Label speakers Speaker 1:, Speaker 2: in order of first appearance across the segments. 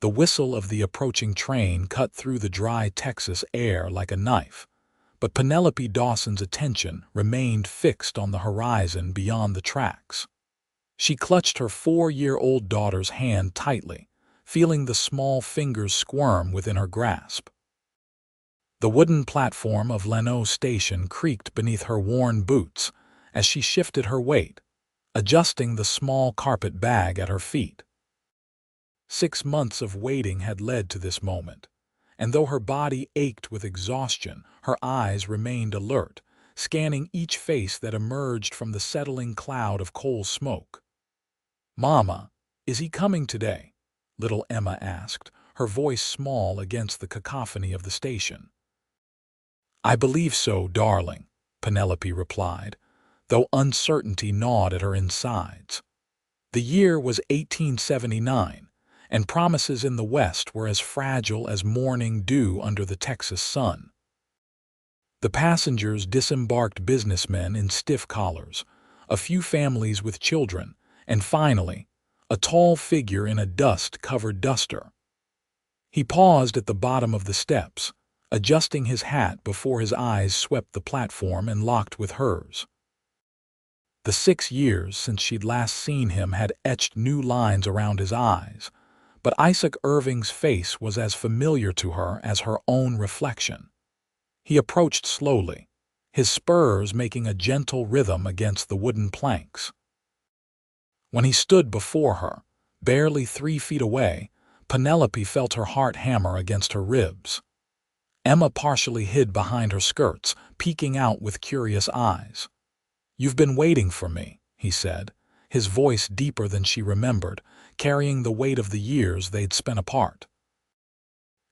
Speaker 1: The whistle of the approaching train cut through the dry Texas air like a knife, but Penelope Dawson's attention remained fixed on the horizon beyond the tracks. She clutched her 4-year-old daughter's hand tightly, feeling the small fingers squirm within her grasp. The wooden platform of Llano Station creaked beneath her worn boots as she shifted her weight, adjusting the small carpet bag at her feet. 6 months of waiting had led to this moment, and though her body ached with exhaustion, her eyes remained alert, scanning each face that emerged from the settling cloud of coal smoke. "Mama, is he coming today?" little Emma asked, her voice small against the cacophony of the station. "I believe so, darling," Penelope replied, though uncertainty gnawed at her insides. The year was 1879, and promises in the West were as fragile as morning dew under the Texas sun. The passengers disembarked businessmen in stiff collars, a few families with children, and finally, a tall figure in a dust-covered duster. He paused at the bottom of the steps, adjusting his hat before his eyes swept the platform and locked with hers. The 6 years since she'd last seen him had etched new lines around his eyes, but Isaac Irving's face was as familiar to her as her own reflection. He approached slowly, his spurs making a gentle rhythm against the wooden planks. When he stood before her, barely 3 feet away, Penelope felt her heart hammer against her ribs. Emma partially hid behind her skirts, peeking out with curious eyes. "You've been waiting for me," he said, his voice deeper than she remembered, carrying the weight of the years they'd spent apart.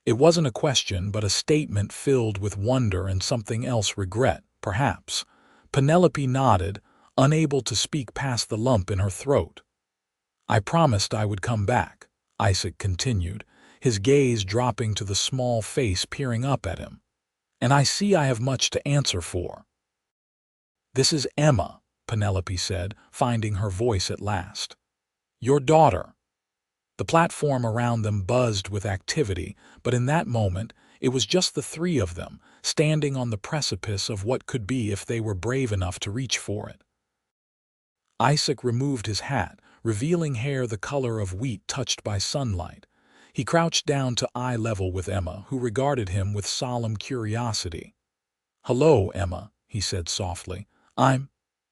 Speaker 1: It wasn't a question, but a statement filled with wonder and something else, regret, perhaps. Penelope nodded, unable to speak past the lump in her throat. "I promised I would come back," Isaac continued, his gaze dropping to the small face peering up at him. "And I see I have much to answer for." "This is Emma," Penelope said, finding her voice at last. "Your daughter." The platform around them buzzed with activity, but in that moment it was just the 3 of them, standing on the precipice of what could be if they were brave enough to reach for it. Isaac removed his hat, revealing hair the color of wheat touched by sunlight. He crouched down to eye level with Emma, who regarded him with solemn curiosity. "Hello, Emma," he said softly.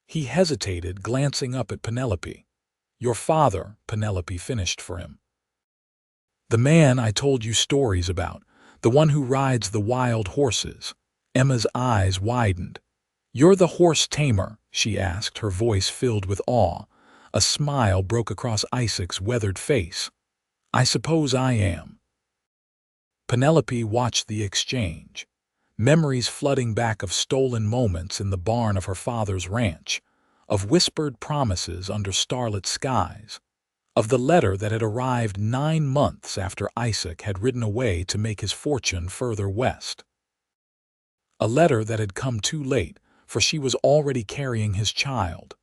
Speaker 1: He hesitated, glancing up at Penelope. "Your father," Penelope finished for him. "The man I told you stories about, the one who rides the wild horses." Emma's eyes widened. "You're the horse tamer?" she asked, her voice filled with awe. A smile broke across Isaac's weathered face. "I suppose I am." Penelope watched the exchange, memories flooding back of stolen moments in the barn of her father's ranch, of whispered promises under starlit skies, of the letter that had arrived 9 months after Isaac had ridden away to make his fortune further west. A letter that had come too late, for she was already carrying his child.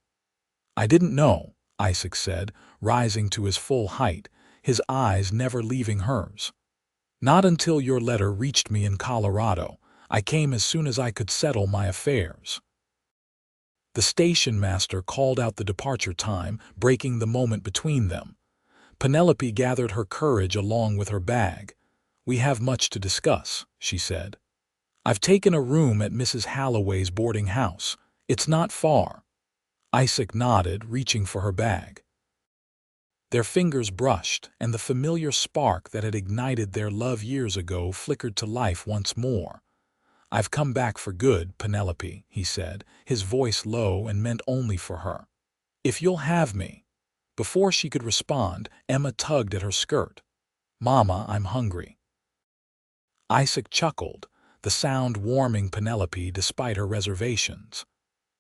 Speaker 1: "I didn't know," Isaac said, rising to his full height, his eyes never leaving hers. "Not until your letter reached me in Colorado. I came as soon as I could settle my affairs." The station master called out the departure time, breaking the moment between them. Penelope gathered her courage along with her bag. "We have much to discuss," she said. "I've taken a room at Mrs. Halloway's boarding house. It's not far." Isaac nodded, reaching for her bag. Their fingers brushed, and the familiar spark that had ignited their love years ago flickered to life once more. "I've come back for good, Penelope," he said, his voice low and meant only for her. "If you'll have me." Before she could respond, Emma tugged at her skirt. "Mama, I'm hungry." Isaac chuckled, the sound warming Penelope despite her reservations.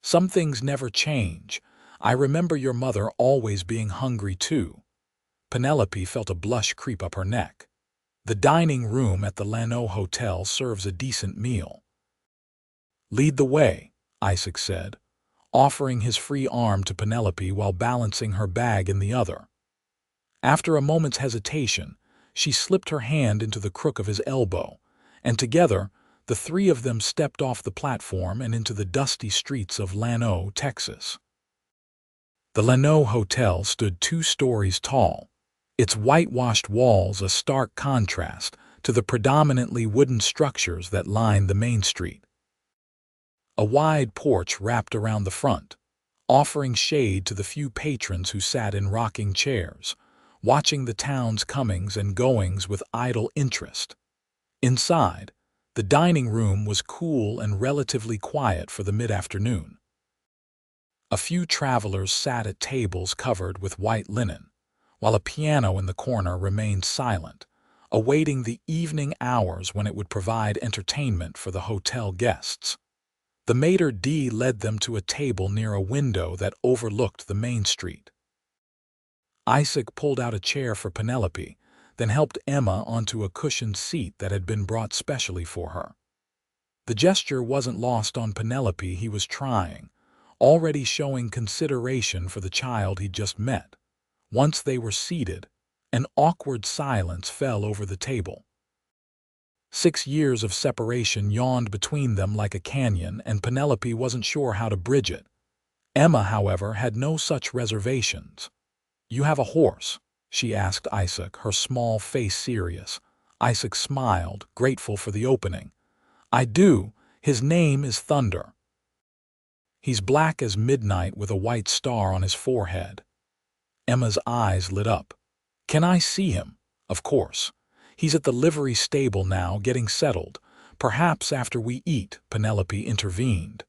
Speaker 1: "Some things never change. I remember your mother always being hungry too." Penelope felt a blush creep up her neck. "The dining room at the Llano Hotel serves a decent meal." "Lead the way," Isaac said, offering his free arm to Penelope while balancing her bag in the other. After a moment's hesitation, She slipped her hand into the crook of his elbow, and together, the three of them stepped off the platform and into the dusty streets of Llano, Texas. The Llano Hotel stood 2 stories tall, its whitewashed walls a stark contrast to the predominantly wooden structures that lined the main street. A wide porch wrapped around the front, offering shade to the few patrons who sat in rocking chairs, watching the town's comings and goings with idle interest. Inside, the dining room was cool and relatively quiet for the mid-afternoon. A few travelers sat at tables covered with white linen, while a piano in the corner remained silent, awaiting the evening hours when it would provide entertainment for the hotel guests. The maitre d' led them to a table near a window that overlooked the main street. Isaac pulled out a chair for Penelope, then helped Emma onto a cushioned seat that had been brought specially for her. The gesture wasn't lost on Penelope. He was trying, already showing consideration for the child he'd just met. Once they were seated, an awkward silence fell over the table. 6 years of separation yawned between them like a canyon, and Penelope wasn't sure how to bridge it. Emma, however, had no such reservations. "You have a horse?" she asked Isaac, her small face serious. Isaac smiled, grateful for the opening. "I do. His name is Thunder. He's black as midnight with a white star on his forehead." Emma's eyes lit up. "Can I see him?" "Of course. He's at the livery stable now, getting settled. Perhaps after we eat," Penelope intervened.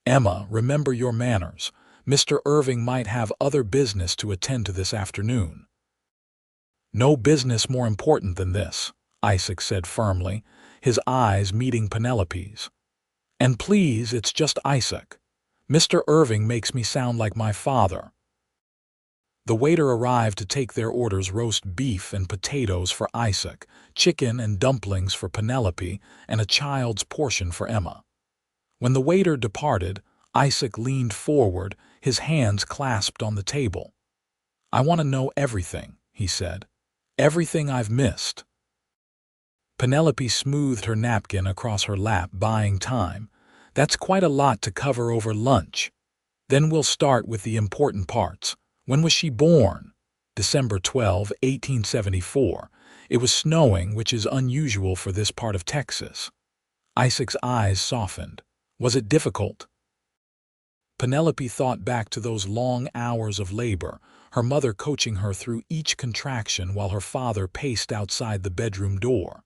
Speaker 1: "Emma, remember your manners. Mr. Irving might have other business to attend to this afternoon." "No business more important than this," Isaac said firmly, his eyes meeting Penelope's. "And please, it's just Isaac. Mr. Irving makes me sound like my father." The waiter arrived to take their orders: roast beef and potatoes for Isaac, chicken and dumplings for Penelope, and a child's portion for Emma. When the waiter departed, Isaac leaned forward, his hands clasped on the table. "I want to know everything," he said. "Everything I've missed." Penelope smoothed her napkin across her lap, buying time. "That's quite a lot to cover over lunch. Then we'll start with the important parts. When was she born?" "December 12, 1874. It was snowing, which is unusual for this part of Texas." Isaac's eyes softened. "Was it difficult?" Penelope thought back to those long hours of labor, her mother coaching her through each contraction while her father paced outside the bedroom door.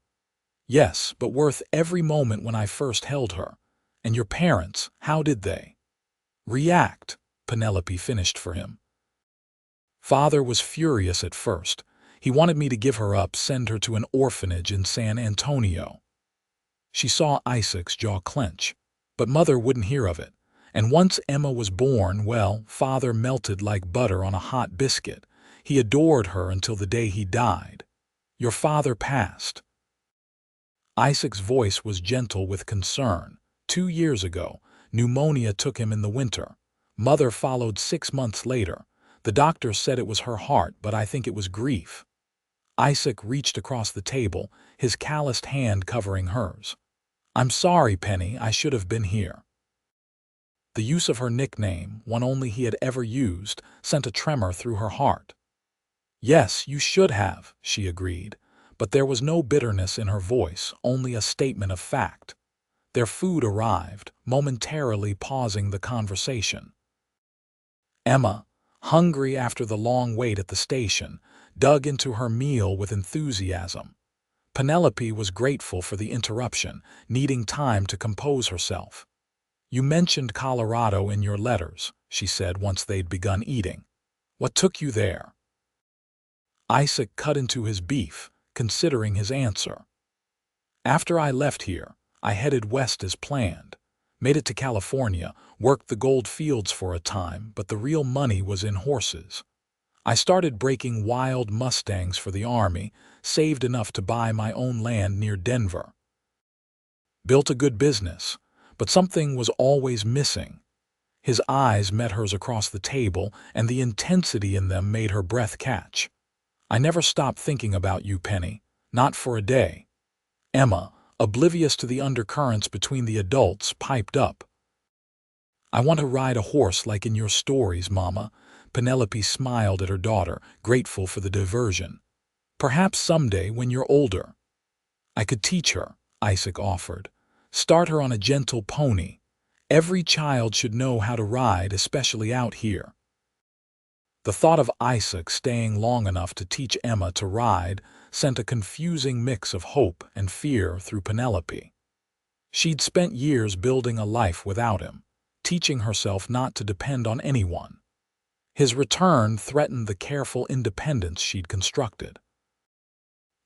Speaker 1: "Yes, but worth every moment when I first held her. And your parents, how did they react?" Penelope finished for him. "Father was furious at first. He wanted me to give her up, send her to an orphanage in San Antonio." She saw Isaac's jaw clench, but Mother wouldn't hear of it. "And once Emma was born, well, Father melted like butter on a hot biscuit. He adored her until the day he died." "Your father passed?" Isaac's voice was gentle with concern. 2 years ago, pneumonia took him in the winter. Mother followed 6 months later. The doctor said it was her heart, but I think it was grief." Isaac reached across the table, his calloused hand covering hers. "I'm sorry, Penny, I should have been here." The use of her nickname, one only he had ever used, sent a tremor through her heart. "Yes, you should have," she agreed, but there was no bitterness in her voice, only a statement of fact. Their food arrived, momentarily pausing the conversation. Emma, hungry after the long wait at the station, dug into her meal with enthusiasm. Penelope was grateful for the interruption, needing time to compose herself. "You mentioned Colorado in your letters," she said once they'd begun eating. "What took you there?" Isaac cut into his beef, considering his answer. "After I left here, I headed west as planned. Made it to California, worked the gold fields for a time, but the real money was in horses. I started breaking wild Mustangs for the Army, saved enough to buy my own land near Denver. Built a good business, but something was always missing." His eyes met hers across the table, and the intensity in them made her breath catch. I never stopped thinking about you, Penny. Not for a day. Emma, oblivious to the undercurrents between the adults, piped up. I want to ride a horse like in your stories, Mama. Penelope smiled at her daughter, grateful for the diversion. Perhaps someday when you're older. I could teach her, Isaac offered. Start her on a gentle pony. Every child should know how to ride, especially out here. The thought of Isaac staying long enough to teach Emma to ride sent a confusing mix of hope and fear through Penelope. She'd spent years building a life without him, teaching herself not to depend on anyone. His return threatened the careful independence she'd constructed.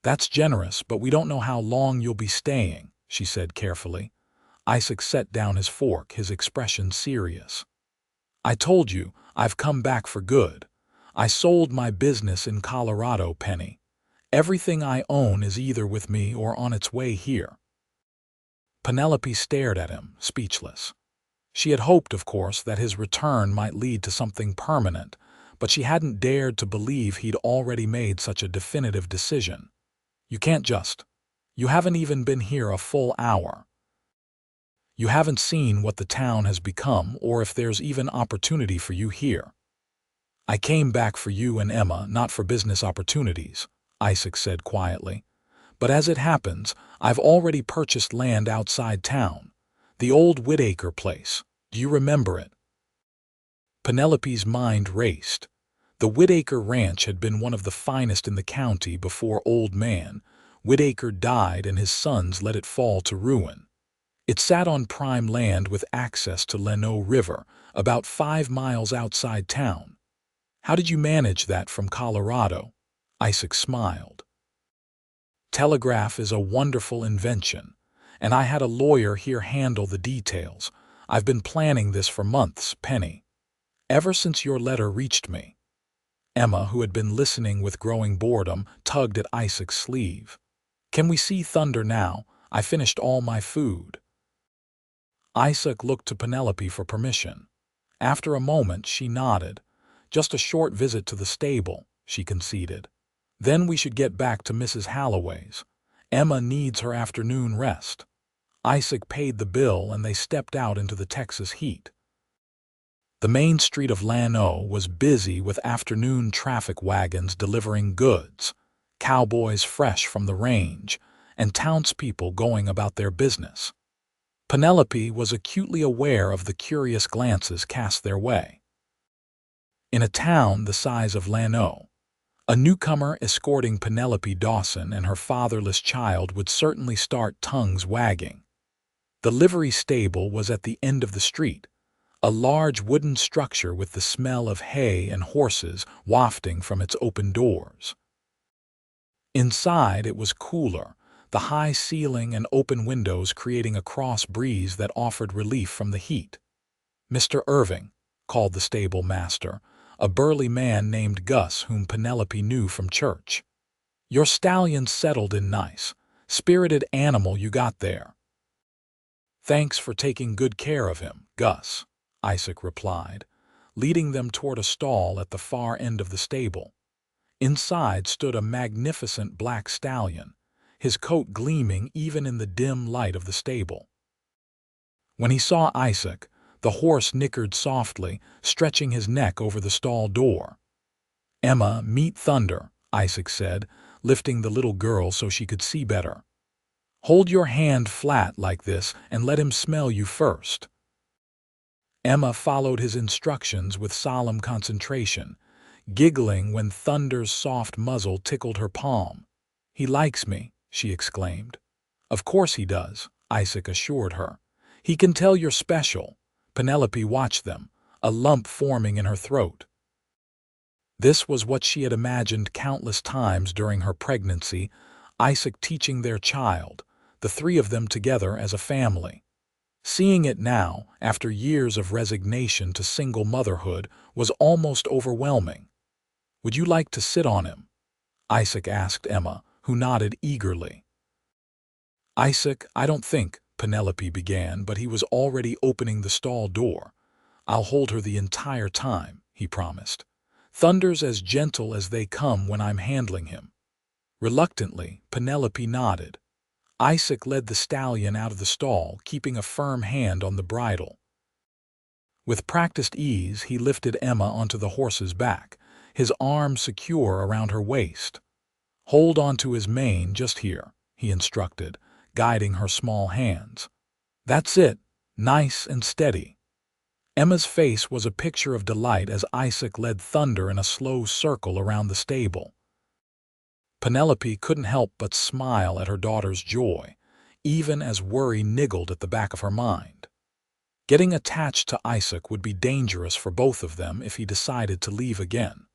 Speaker 1: That's generous, but we don't know how long you'll be staying, she said carefully. Isaac set down his fork, his expression serious. I told you, I've come back for good. I sold my business in Colorado, Penny. Everything I own is either with me or on its way here. Penelope stared at him, speechless. She had hoped, of course, that his return might lead to something permanent, but she hadn't dared to believe he'd already made such a definitive decision. You can't just. You haven't even been here a full hour. You haven't seen what the town has become or if there's even opportunity for you here. I came back for you and Emma, not for business opportunities, Isaac said quietly. But as it happens, I've already purchased land outside town. The old Whitaker place. Do you remember it? Penelope's mind raced. The Whitaker Ranch had been one of the finest in the county before Old Man Whitaker died and his sons let it fall to ruin. It sat on prime land with access to Llano River, about 5 miles outside town. How did you manage that from Colorado? Isaac smiled. Telegraph is a wonderful invention, and I had a lawyer here handle the details. I've been planning this for months, Penny. Ever since your letter reached me. Emma, who had been listening with growing boredom, tugged at Isaac's sleeve. Can we see thunder now? I finished all my food. Isaac looked to Penelope for permission. After a moment, she nodded. Just a short visit to the stable, she conceded. Then we should get back to Mrs. Halloway's. Emma needs her afternoon rest. Isaac paid the bill and they stepped out into the Texas heat. The main street of Llano was busy with afternoon traffic wagons delivering goods, cowboys fresh from the range, and townspeople going about their business. Penelope was acutely aware of the curious glances cast their way. In a town the size of Llano, a newcomer escorting Penelope Dawson and her fatherless child would certainly start tongues wagging. The livery stable was at the end of the street, a large wooden structure with the smell of hay and horses wafting from its open doors. Inside it was cooler, the high ceiling and open windows creating a cross breeze that offered relief from the heat. Mr. Irving, called the stable master, a burly man named Gus whom Penelope knew from church. Your stallion settled in nice, spirited animal you got there. Thanks for taking good care of him, Gus, Isaac replied, leading them toward a stall at the far end of the stable. Inside stood a magnificent black stallion, his coat gleaming even in the dim light of the stable. When he saw Isaac, the horse nickered softly, stretching his neck over the stall door. Emma, meet Thunder, Isaac said, lifting the little girl so she could see better. Hold your hand flat like this and let him smell you first. Emma followed his instructions with solemn concentration, giggling when Thunder's soft muzzle tickled her palm. He likes me, she exclaimed. Of course he does, Isaac assured her. He can tell you're special. Penelope watched them, a lump forming in her throat. This was what she had imagined countless times during her pregnancy, Isaac teaching their child, the three of them together as a family. Seeing it now, after years of resignation to single motherhood, was almost overwhelming. Would you like to sit on him? Isaac asked Emma, who nodded eagerly. Isaac, I don't think, Penelope began, but he was already opening the stall door. I'll hold her the entire time, he promised. Thunder's as gentle as they come when I'm handling him." Reluctantly, Penelope nodded. Isaac led the stallion out of the stall, keeping a firm hand on the bridle. With practiced ease, he lifted Emma onto the horse's back, his arm secure around her waist. "Hold onto his mane just here," he instructed, guiding her small hands. "That's it, nice and steady." Emma's face was a picture of delight as Isaac led Thunder in a slow circle around the stable. Penelope couldn't help but smile at her daughter's joy, even as worry niggled at the back of her mind. Getting attached to Isaac would be dangerous for both of them if he decided to leave again.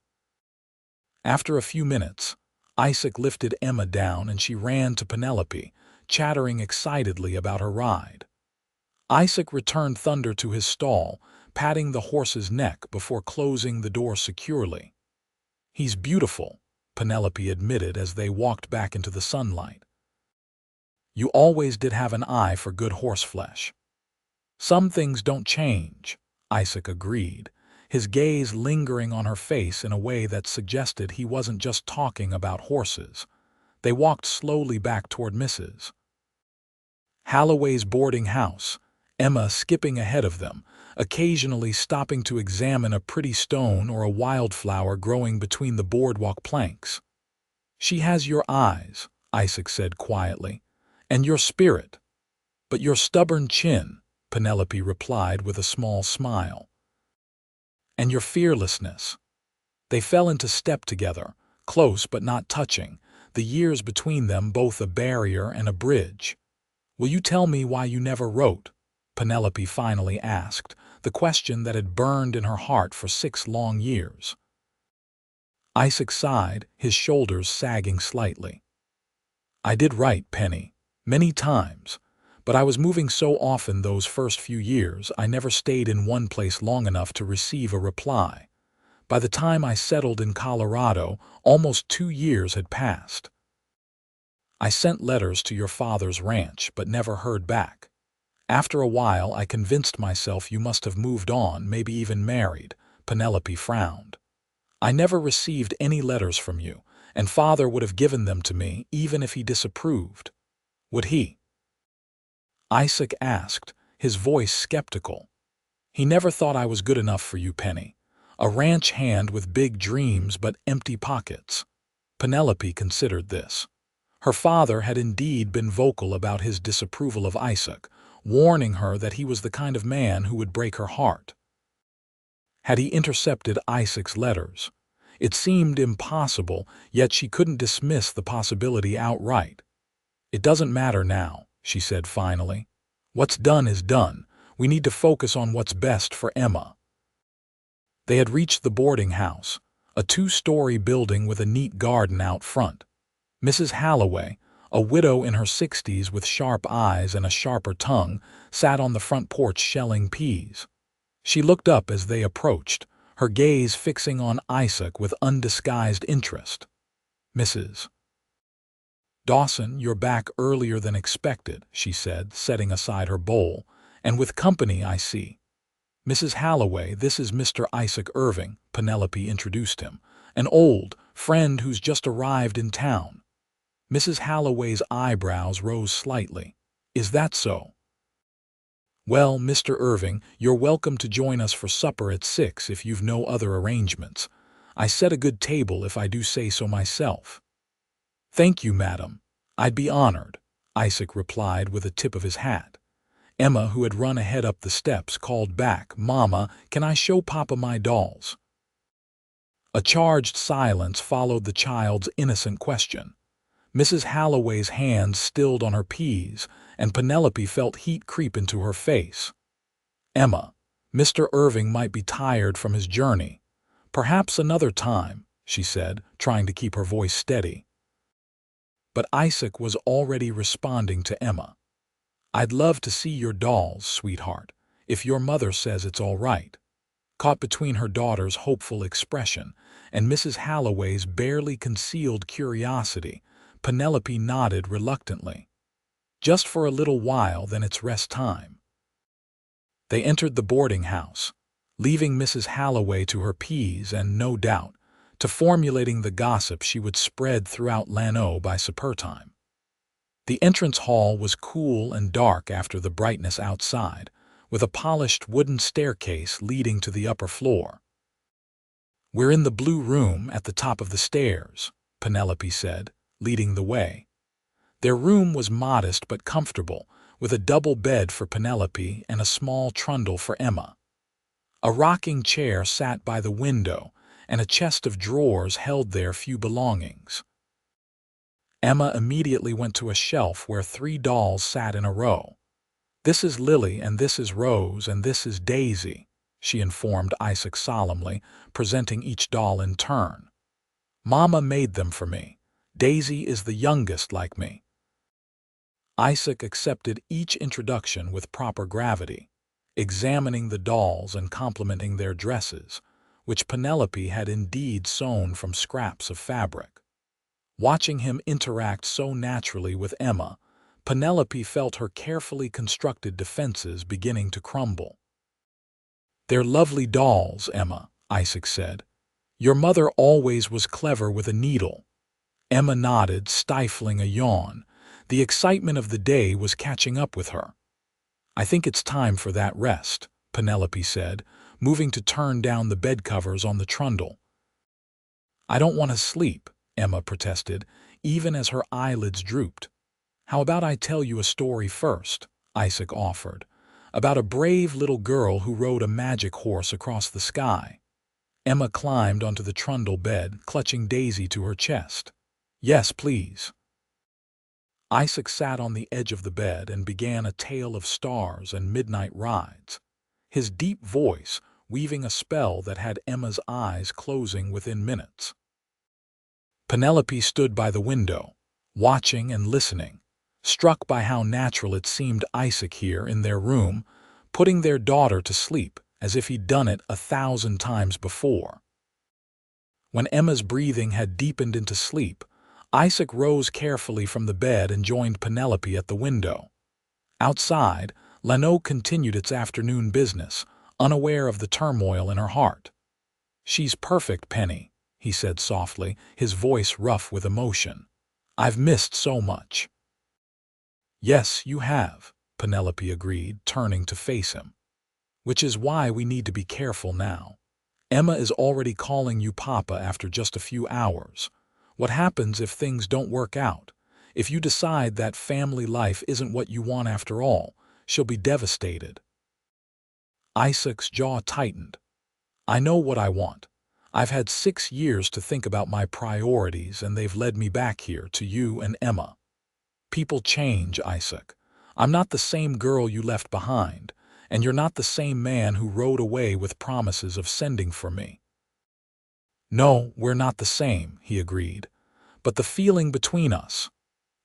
Speaker 1: After a few minutes, Isaac lifted Emma down and she ran to Penelope, chattering excitedly about her ride. Isaac returned Thunder to his stall, patting the horse's neck before closing the door securely. "He's beautiful," Penelope admitted as they walked back into the sunlight. "You always did have an eye for good horseflesh." "Some things don't change," Isaac agreed, his gaze lingering on her face in a way that suggested he wasn't just talking about horses. They walked slowly back toward Mrs. Halloway's boarding house, Emma skipping ahead of them, occasionally stopping to examine a pretty stone or a wildflower growing between the boardwalk planks. "She has your eyes," Isaac said quietly, "and your spirit." "But your stubborn chin," Penelope replied with a small smile. "And your fearlessness." They fell into step together, close but not touching, the years between them both a barrier and a bridge. "Will you tell me why you never wrote?" Penelope finally asked, the question that had burned in her heart for 6 long years. Isaac sighed, his shoulders sagging slightly. "I did write, Penny, many times, but I was moving so often those first few years I never stayed in one place long enough to receive a reply. By the time I settled in Colorado, almost 2 years had passed. I sent letters to your father's ranch but never heard back. After a while I convinced myself you must have moved on, maybe even married." Penelope frowned. "I never received any letters from you, and father would have given them to me even if he disapproved." "Would he?" Isaac asked, his voice skeptical. "He never thought I was good enough for you, Penny. A ranch hand with big dreams but empty pockets." Penelope considered this. Her father had indeed been vocal about his disapproval of Isaac, warning her that he was the kind of man who would break her heart. Had he intercepted Isaac's letters? It seemed impossible, yet she couldn't dismiss the possibility outright. "It doesn't matter now," she said finally. "What's done is done. We need to focus on what's best for Emma." They had reached the boarding house, a 2-story building with a neat garden out front. Mrs. Halloway, a widow in her 60s with sharp eyes and a sharper tongue, sat on the front porch shelling peas. She looked up as they approached, her gaze fixing on Isaac with undisguised interest. "Mrs. Dawson, you're back earlier than expected," she said, setting aside her bowl, "and with company, I see." "Mrs. Halloway, this is Mr. Isaac Irving," Penelope introduced him, "an old friend who's just arrived in town." Mrs. Halloway's eyebrows rose slightly. "Is that so?" "Well, Mr. Irving, you're welcome to join us for supper at 6 if you've no other arrangements. I set a good table if I do say so myself." "Thank you, madam. I'd be honored," Isaac replied with a tip of his hat. Emma, who had run ahead up the steps, called back, "Mama, can I show Papa my dolls?" A charged silence followed the child's innocent question. Mrs. Halloway's hands stilled on her peas, and Penelope felt heat creep into her face. "Emma, Mr. Irving might be tired from his journey. Perhaps another time," she said, trying to keep her voice steady. But Isaac was already responding to Emma. "I'd love to see your dolls, sweetheart, if your mother says it's all right." Caught between her daughter's hopeful expression and Mrs. Halloway's barely concealed curiosity, Penelope nodded reluctantly. "Just for a little while, then it's rest time." They entered the boarding house. leaving Mrs. Halloway to her peas and, no doubt, to formulating the gossip she would spread throughout Llano by supper time. The entrance hall was cool and dark after the brightness outside, with a polished wooden staircase leading to the upper floor. "We're in the blue room at the top of the stairs," Penelope said, leading the way. Their room was modest but comfortable, with a double bed for Penelope and a small trundle for Emma. A rocking chair sat by the window, and a chest of drawers held their few belongings. Emma immediately went to a shelf where 3 dolls sat in a row. "This is Lily, and this is Rose, and this is Daisy," she informed Isaac solemnly, presenting each doll in turn. "Mama made them for me. Daisy is the youngest like me." Isaac accepted each introduction with proper gravity, examining the dolls and complimenting their dresses, which Penelope had indeed sewn from scraps of fabric. Watching him interact so naturally with Emma, Penelope felt her carefully constructed defenses beginning to crumble. "They're lovely dolls, Emma," Isaac said. "Your mother always was clever with a needle." Emma nodded, stifling a yawn. The excitement of the day was catching up with her. "I think it's time for that rest," Penelope said, moving to turn down the bed covers on the trundle. "I don't want to sleep," Emma protested, even as her eyelids drooped. "How about I tell you a story first?" Isaac offered, "about a brave little girl who rode a magic horse across the sky." Emma climbed onto the trundle bed, clutching Daisy to her chest. "Yes, please." Isaac sat on the edge of the bed and began a tale of stars and midnight rides, his deep voice weaving a spell that had Emma's eyes closing within minutes. Penelope stood by the window, watching and listening, struck by how natural it seemed Isaac here in their room, putting their daughter to sleep as if he'd done it 1,000 times before. When Emma's breathing had deepened into sleep, Isaac rose carefully from the bed and joined Penelope at the window. Outside, Llano continued its afternoon business, unaware of the turmoil in her heart. "She's perfect, Penny," he said softly, his voice rough with emotion. "I've missed so much." "Yes, you have," Penelope agreed, turning to face him. "Which is why we need to be careful now. Emma is already calling you Papa after just a few hours. What happens if things don't work out? If you decide that family life isn't what you want after all, she'll be devastated." Isaac's jaw tightened. "I know what I want. I've had 6 years to think about my priorities, and they've led me back here to you and Emma. People change, Isaac. I'm not the same girl you left behind, and you're not the same man who rode away with promises of sending for me." "No, we're not the same," he agreed. "But the feeling between us,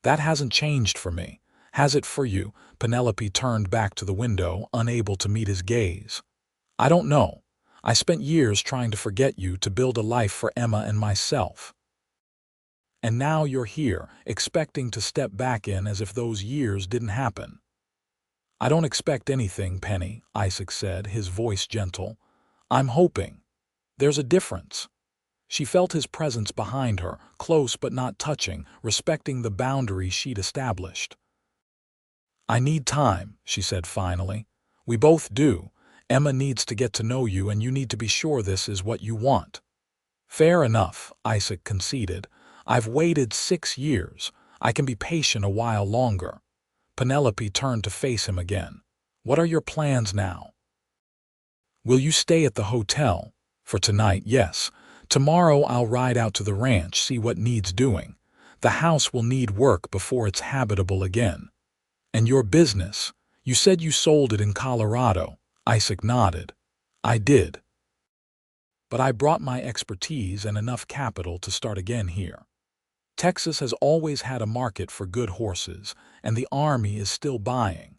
Speaker 1: that hasn't changed for me. Has it for you?" Penelope turned back to the window, unable to meet his gaze. "I don't know. I spent years trying to forget you to build a life for Emma and myself. And now you're here, expecting to step back in as if those years didn't happen." "I don't expect anything, Penny," Isaac said, his voice gentle. "I'm hoping. There's a difference." She felt his presence behind her, close but not touching, respecting the boundary she'd established. "I need time," she said finally. "We both do. Emma needs to get to know you, and you need to be sure this is what you want." "Fair enough," Isaac conceded. "I've waited 6 years. I can be patient a while longer." Penelope turned to face him again. "What are your plans now?" "Will you stay at the hotel?" "For tonight, yes. Tomorrow I'll ride out to the ranch, see what needs doing. The house will need work before it's habitable again." "And your business? You said you sold it in Colorado." Isaac nodded. "I did. But I brought my expertise and enough capital to start again here. Texas has always had a market for good horses, and the Army is still buying.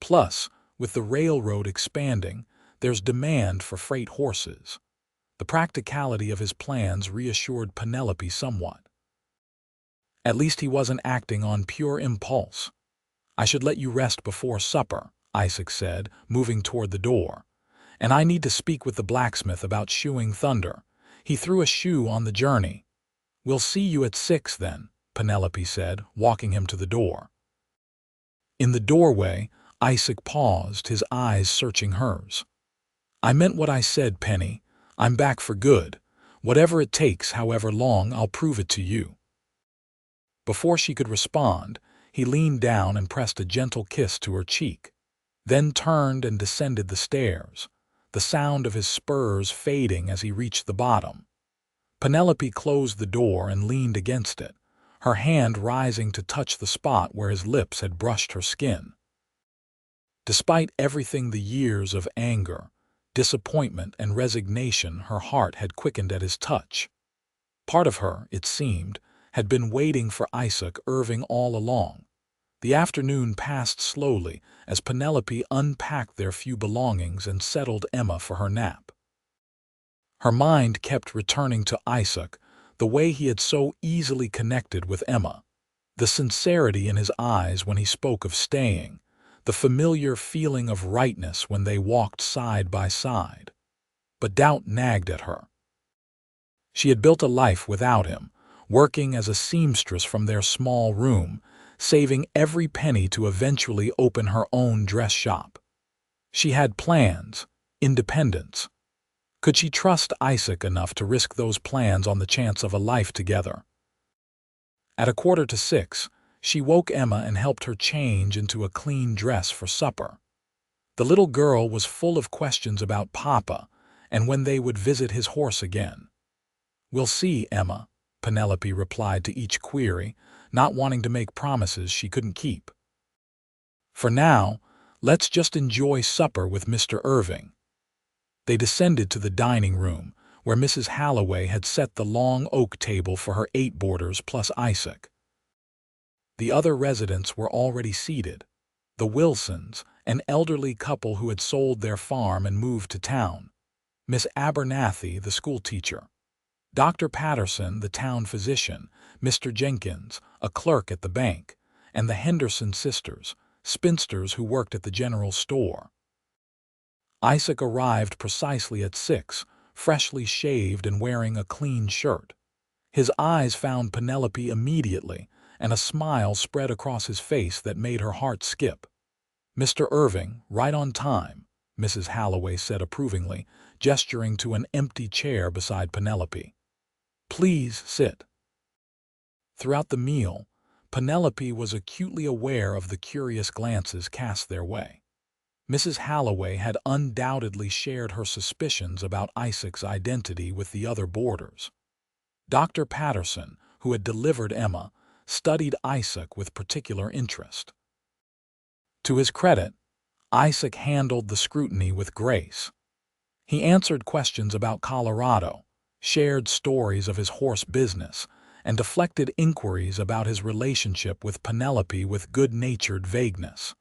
Speaker 1: Plus, with the railroad expanding, there's demand for freight horses." The practicality of his plans reassured Penelope somewhat. At least he wasn't acting on pure impulse. "I should let you rest before supper," Isaac said, moving toward the door. And I need to speak with the blacksmith about shoeing Thunder. He threw a shoe on the journey. We'll see you at 6 then, Penelope said, walking him to the door. In the doorway, Isaac paused, his eyes searching hers. I meant what I said, Penny. I'm back for good. Whatever it takes, however long, I'll prove it to you. Before she could respond, he leaned down and pressed a gentle kiss to her cheek, then turned and descended the stairs, the sound of his spurs fading as he reached the bottom. Penelope closed the door and leaned against it, her hand rising to touch the spot where his lips had brushed her skin. Despite everything, the years of anger, disappointment, and resignation, her heart had quickened at his touch. Part of her, it seemed, had been waiting for Isaac Irving all along. The afternoon passed slowly as Penelope unpacked their few belongings and settled Emma for her nap. Her mind kept returning to Isaac, the way he had so easily connected with Emma, the sincerity in his eyes when he spoke of staying, the familiar feeling of rightness when they walked side by side. But doubt nagged at her. She had built a life without him, working as a seamstress from their small room, saving every penny to eventually open her own dress shop. She had plans, independence. Could she trust Isaac enough to risk those plans on the chance of a life together? At 5:45, she woke Emma and helped her change into a clean dress for supper. The little girl was full of questions about Papa and when they would visit his horse again. "We'll see, Emma," Penelope replied to each query, not wanting to make promises she couldn't keep. "For now, let's just enjoy supper with Mr. Irving." They descended to the dining room, where Mrs. Halloway had set the long oak table for her 8 boarders plus Isaac. The other residents were already seated. The Wilsons, an elderly couple who had sold their farm and moved to town. Miss Abernathy, the schoolteacher. Dr. Patterson, the town physician. Mr. Jenkins, a clerk at the bank. And the Henderson sisters, spinsters who worked at the general store. Isaac arrived precisely at 6, freshly shaved and wearing a clean shirt. His eyes found Penelope immediately, and a smile spread across his face that made her heart skip. "Mr. Irving, right on time," Mrs. Halloway said approvingly, gesturing to an empty chair beside Penelope. "Please sit." Throughout the meal, Penelope was acutely aware of the curious glances cast their way. Mrs. Halloway had undoubtedly shared her suspicions about Isaac's identity with the other boarders. Dr. Patterson, who had delivered Emma, studied Isaac with particular interest. To his credit, Isaac handled the scrutiny with grace. He answered questions about Colorado, shared stories of his horse business, and deflected inquiries about his relationship with Penelope with good-natured vagueness.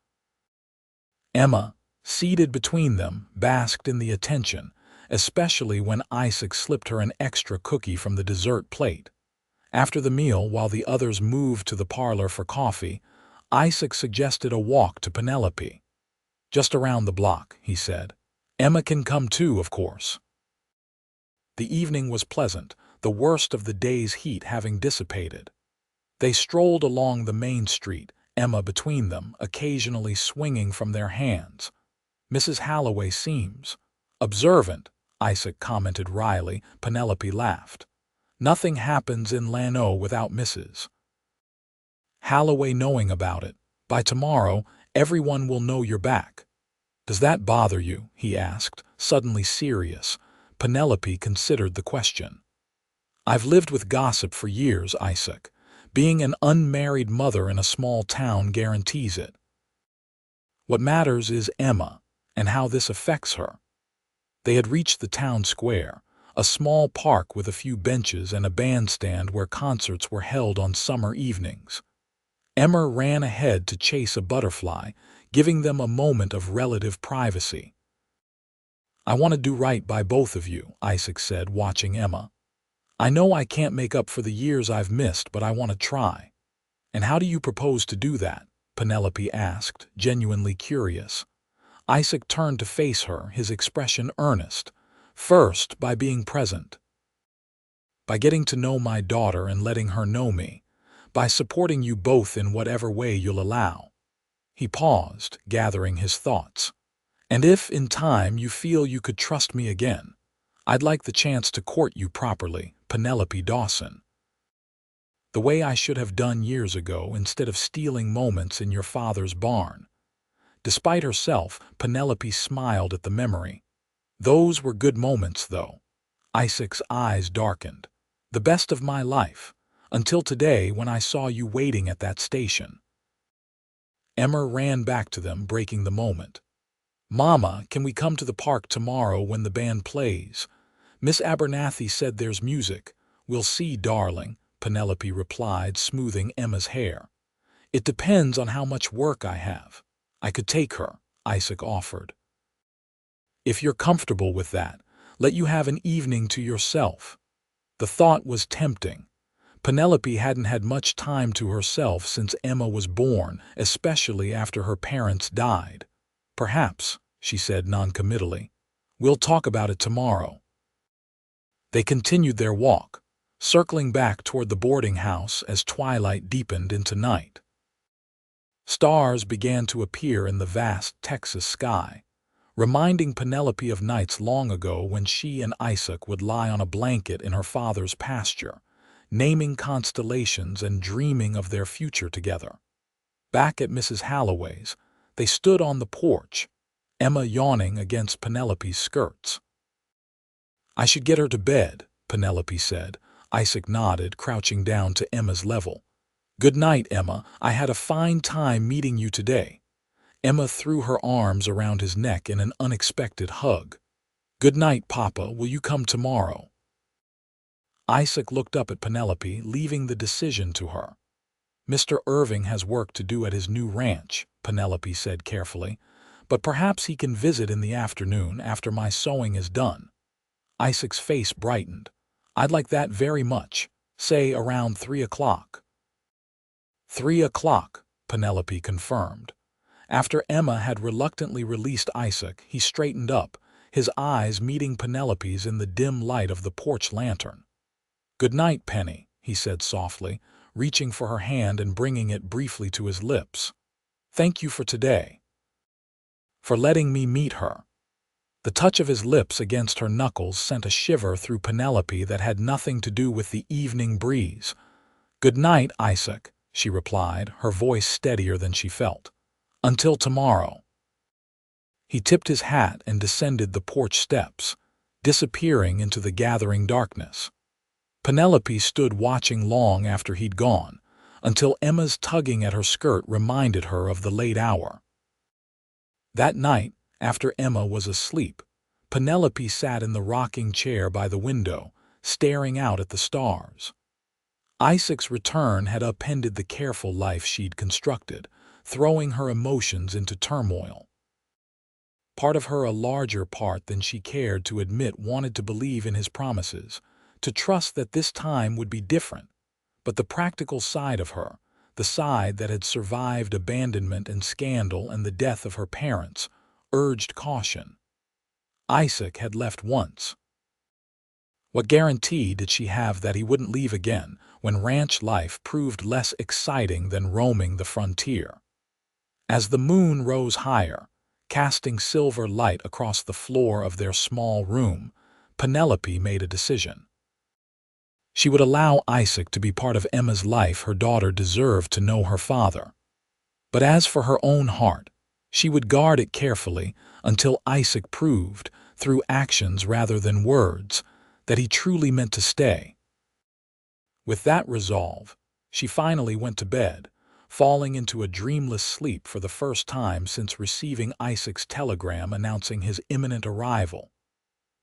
Speaker 1: Emma, seated between them, basked in the attention, especially when Isaac slipped her an extra cookie from the dessert plate. After the meal, while the others moved to the parlor for coffee, Isaac suggested a walk to Penelope. "Just around the block," he said. "Emma can come too, of course." The evening was pleasant, the worst of the day's heat having dissipated. They strolled along the main street, Emma between them, occasionally swinging from their hands. "Mrs. Halloway seems observant," Isaac commented wryly. Penelope laughed. "Nothing happens in Llano without Mrs. Halloway knowing about it. By tomorrow, everyone will know you're back." "Does that bother you?" he asked, suddenly serious. Penelope considered the question. "I've lived with gossip for years, Isaac. Being an unmarried mother in a small town guarantees it. What matters is Emma, and how this affects her." They had reached the town square, a small park with a few benches and a bandstand where concerts were held on summer evenings. Emma ran ahead to chase a butterfly, giving them a moment of relative privacy. "I want to do right by both of you," Isaac said, watching Emma. "I know I can't make up for the years I've missed, but I want to try." "And how do you propose to do that?" Penelope asked, genuinely curious. Isaac turned to face her, his expression earnest. "First, by being present. By getting to know my daughter and letting her know me. By supporting you both in whatever way you'll allow." He paused, gathering his thoughts. "And if, in time, you feel you could trust me again, I'd like the chance to court you properly, Penelope Dawson. The way I should have done years ago instead of stealing moments in your father's barn." Despite herself, Penelope smiled at the memory. "Those were good moments, though." Isaac's eyes darkened. "The best of my life, until today when I saw you waiting at that station." Emma ran back to them, breaking the moment. "Mama, can we come to the park tomorrow when the band plays? Miss Abernathy said there's music." "We'll see, darling," Penelope replied, smoothing Emma's hair. "It depends on how much work I have." "I could take her," Isaac offered. "If you're comfortable with that, let you have an evening to yourself." The thought was tempting. Penelope hadn't had much time to herself since Emma was born, especially after her parents died. "Perhaps," she said noncommittally. "We'll talk about it tomorrow." They continued their walk, circling back toward the boarding house as twilight deepened into night. Stars began to appear in the vast Texas sky, reminding Penelope of nights long ago when she and Isaac would lie on a blanket in her father's pasture, naming constellations and dreaming of their future together. Back at Mrs. Halloway's, they stood on the porch, Emma yawning against Penelope's skirts. "I should get her to bed," Penelope said. Isaac nodded, crouching down to Emma's level. "Good night, Emma. I had a fine time meeting you today." Emma threw her arms around his neck in an unexpected hug. "Good night, Papa. Will you come tomorrow?" Isaac looked up at Penelope, leaving the decision to her. "Mr. Irving has work to do at his new ranch," Penelope said carefully, "but perhaps he can visit in the afternoon after my sewing is done." Isaac's face brightened. "I'd like that very much. Say around 3 o'clock. 3 o'clock, Penelope confirmed. After Emma had reluctantly released Isaac, he straightened up, his eyes meeting Penelope's in the dim light of the porch lantern. "Good night, Penny," he said softly, reaching for her hand and bringing it briefly to his lips. "Thank you for today. For letting me meet her." The touch of his lips against her knuckles sent a shiver through Penelope that had nothing to do with the evening breeze. "Good night, Isaac," she replied, her voice steadier than she felt. "Until tomorrow." He tipped his hat and descended the porch steps, disappearing into the gathering darkness. Penelope stood watching long after he'd gone, until Emma's tugging at her skirt reminded her of the late hour. That night, after Emma was asleep, Penelope sat in the rocking chair by the window, staring out at the stars. Isaac's return had upended the careful life she'd constructed, throwing her emotions into turmoil. Part of her, a larger part than she cared to admit, wanted to believe in his promises, to trust that this time would be different. But the practical side of her, the side that had survived abandonment and scandal and the death of her parents, urged caution. Isaac had left once. What guarantee did she have that he wouldn't leave again when ranch life proved less exciting than roaming the frontier? As the moon rose higher, casting silver light across the floor of their small room, Penelope made a decision. She would allow Isaac to be part of Emma's life. Her daughter deserved to know her father. But as for her own heart, she would guard it carefully until Isaac proved, through actions rather than words, that he truly meant to stay. With that resolve, she finally went to bed, falling into a dreamless sleep for the first time since receiving Isaac's telegram announcing his imminent arrival.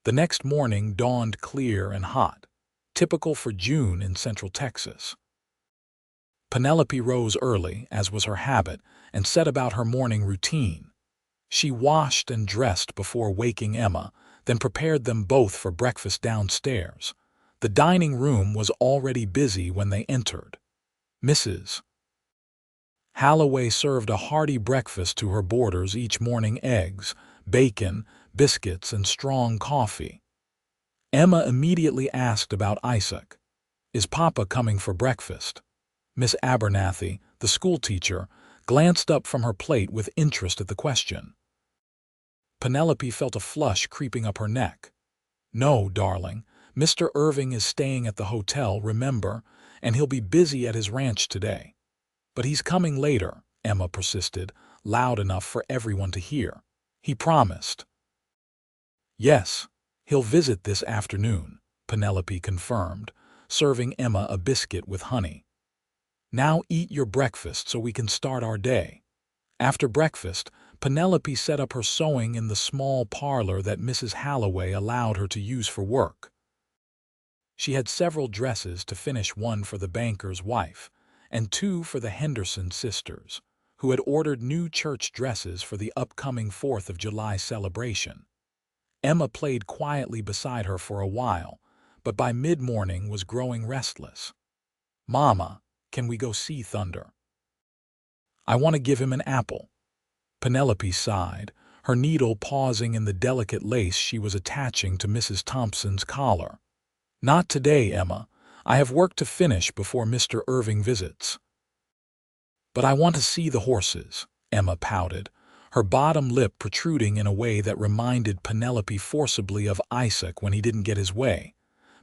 Speaker 1: The next morning dawned clear and hot, typical for June in Central Texas. Penelope rose early, as was her habit, and set about her morning routine. She washed and dressed before waking Emma, then prepared them both for breakfast downstairs. The dining room was already busy when they entered. Mrs. Holloway served a hearty breakfast to her boarders each morning: eggs, bacon, biscuits, and strong coffee. Emma immediately asked about Isaac. "Is Papa coming for breakfast?" Miss Abernathy, the schoolteacher, glanced up from her plate with interest at the question. Penelope felt a flush creeping up her neck. "No, darling. Mr. Irving is staying at the hotel, remember, and he'll be busy at his ranch today." "But he's coming later," Emma persisted, loud enough for everyone to hear. "He promised." "Yes, he'll visit this afternoon," Penelope confirmed, serving Emma a biscuit with honey. "Now eat your breakfast so we can start our day." After breakfast, Penelope set up her sewing in the small parlor that Mrs. Holloway allowed her to use for work. She had several dresses to finish: one for the banker's wife, and two for the Henderson sisters, who had ordered new church dresses for the upcoming 4th of July celebration. Emma played quietly beside her for a while, but by mid-morning was growing restless. "Mama, can we go see Thunder? I want to give him an apple." Penelope sighed, her needle pausing in the delicate lace she was attaching to Mrs. Thompson's collar. "Not today, Emma. I have work to finish before Mr. Irving visits." "But I want to see the horses," Emma pouted, her bottom lip protruding in a way that reminded Penelope forcibly of Isaac when he didn't get his way.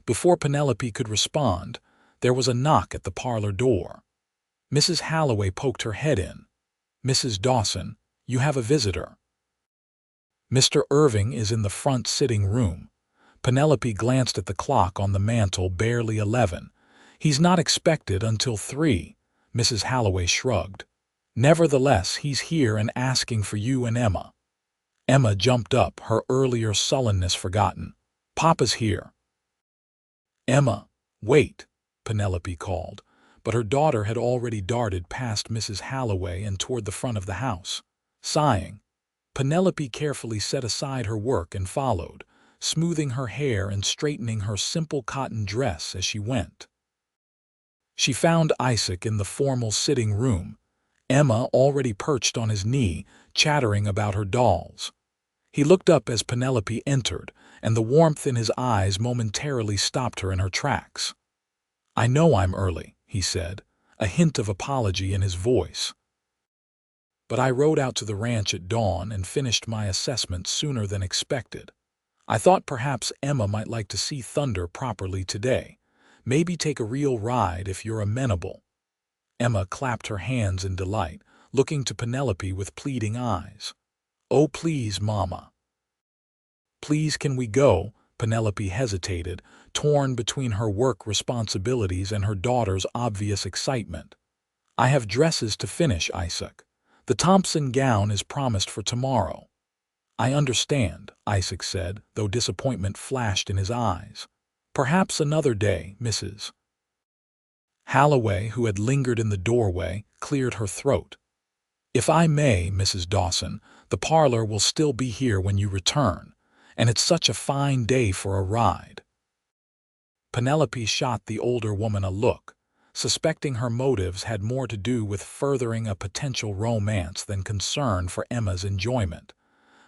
Speaker 1: Before Penelope could respond, there was a knock at the parlor door. Mrs. Holloway poked her head in. "Mrs. Dawson, you have a visitor." "Mr. Irving is in the front sitting room." Penelope glanced at the clock on the mantel: barely 11. "He's not expected until 3. Mrs. Holloway shrugged. "Nevertheless, he's here and asking for you and Emma." Emma jumped up, her earlier sullenness forgotten. "Papa's here." "Emma, wait," Penelope called, but her daughter had already darted past Mrs. Holloway and toward the front of the house. Sighing, Penelope carefully set aside her work and followed, smoothing her hair and straightening her simple cotton dress as she went. She found Isaac in the formal sitting room, Emma already perched on his knee, chattering about her dolls. He looked up as Penelope entered, and the warmth in his eyes momentarily stopped her in her tracks. "I know I'm early," he said, a hint of apology in his voice. "But I rode out to the ranch at dawn and finished my assessment sooner than expected. I thought perhaps Emma might like to see Thunder properly today. Maybe take a real ride if you're amenable." Emma clapped her hands in delight, looking to Penelope with pleading eyes. "Oh, please, Mama." "Please, can we go?" Penelope hesitated, torn between her work responsibilities and her daughter's obvious excitement. "I have dresses to finish, Isaac. The Thompson gown is promised for tomorrow." "I understand," Isaac said, though disappointment flashed in his eyes. "Perhaps another day, Mrs. Holloway, who had lingered in the doorway, cleared her throat. "If I may, Mrs. Dawson, the parlor will still be here when you return, and it's such a fine day for a ride." Penelope shot the older woman a look, suspecting her motives had more to do with furthering a potential romance than concern for Emma's enjoyment.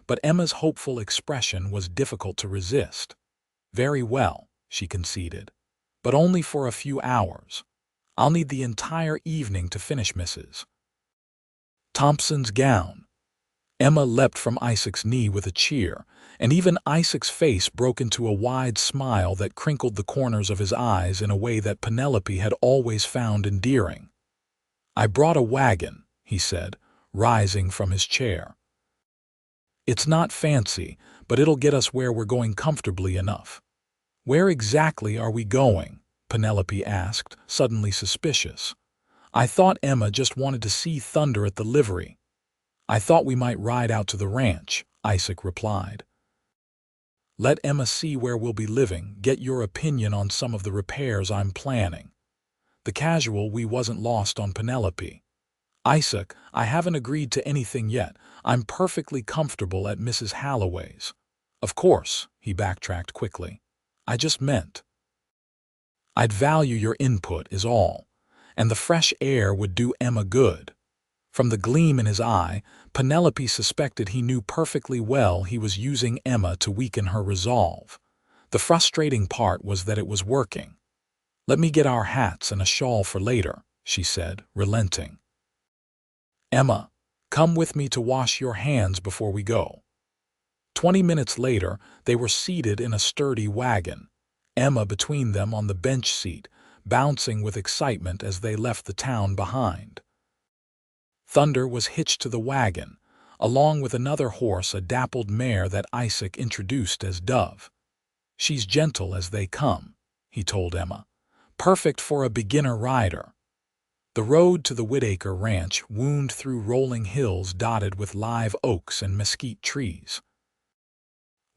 Speaker 1: But Emma's hopeful expression was difficult to resist. "Very well," she conceded, "but only for a few hours. I'll need the entire evening to finish Mrs. Thompson's gown." Emma leapt from Isaac's knee with a cheer, and even Isaac's face broke into a wide smile that crinkled the corners of his eyes in a way that Penelope had always found endearing. "I brought a wagon," he said, rising from his chair. "It's not fancy, but it'll get us where we're going comfortably enough." "Where exactly are we going?" Penelope asked, suddenly suspicious. "I thought Emma just wanted to see Thunder at the livery." "I thought we might ride out to the ranch," Isaac replied. "Let Emma see where we'll be living, get your opinion on some of the repairs I'm planning." The casual "we" wasn't lost on Penelope. "Isaac, I haven't agreed to anything yet. I'm perfectly comfortable at Mrs. Holloway's." "Of course," he backtracked quickly. "I just meant I'd value your input is all, and the fresh air would do Emma good." From the gleam in his eye, Penelope suspected he knew perfectly well he was using Emma to weaken her resolve. The frustrating part was that it was working. "Let me get our hats and a shawl for later," she said, relenting. "Emma, come with me to wash your hands before we go." 20 minutes later, they were seated in a sturdy wagon, Emma between them on the bench seat, bouncing with excitement as they left the town behind. Thunder was hitched to the wagon, along with another horse, a dappled mare that Isaac introduced as Dove. "She's gentle as they come," he told Emma. "Perfect for a beginner rider." The road to the Whitaker Ranch wound through rolling hills dotted with live oaks and mesquite trees.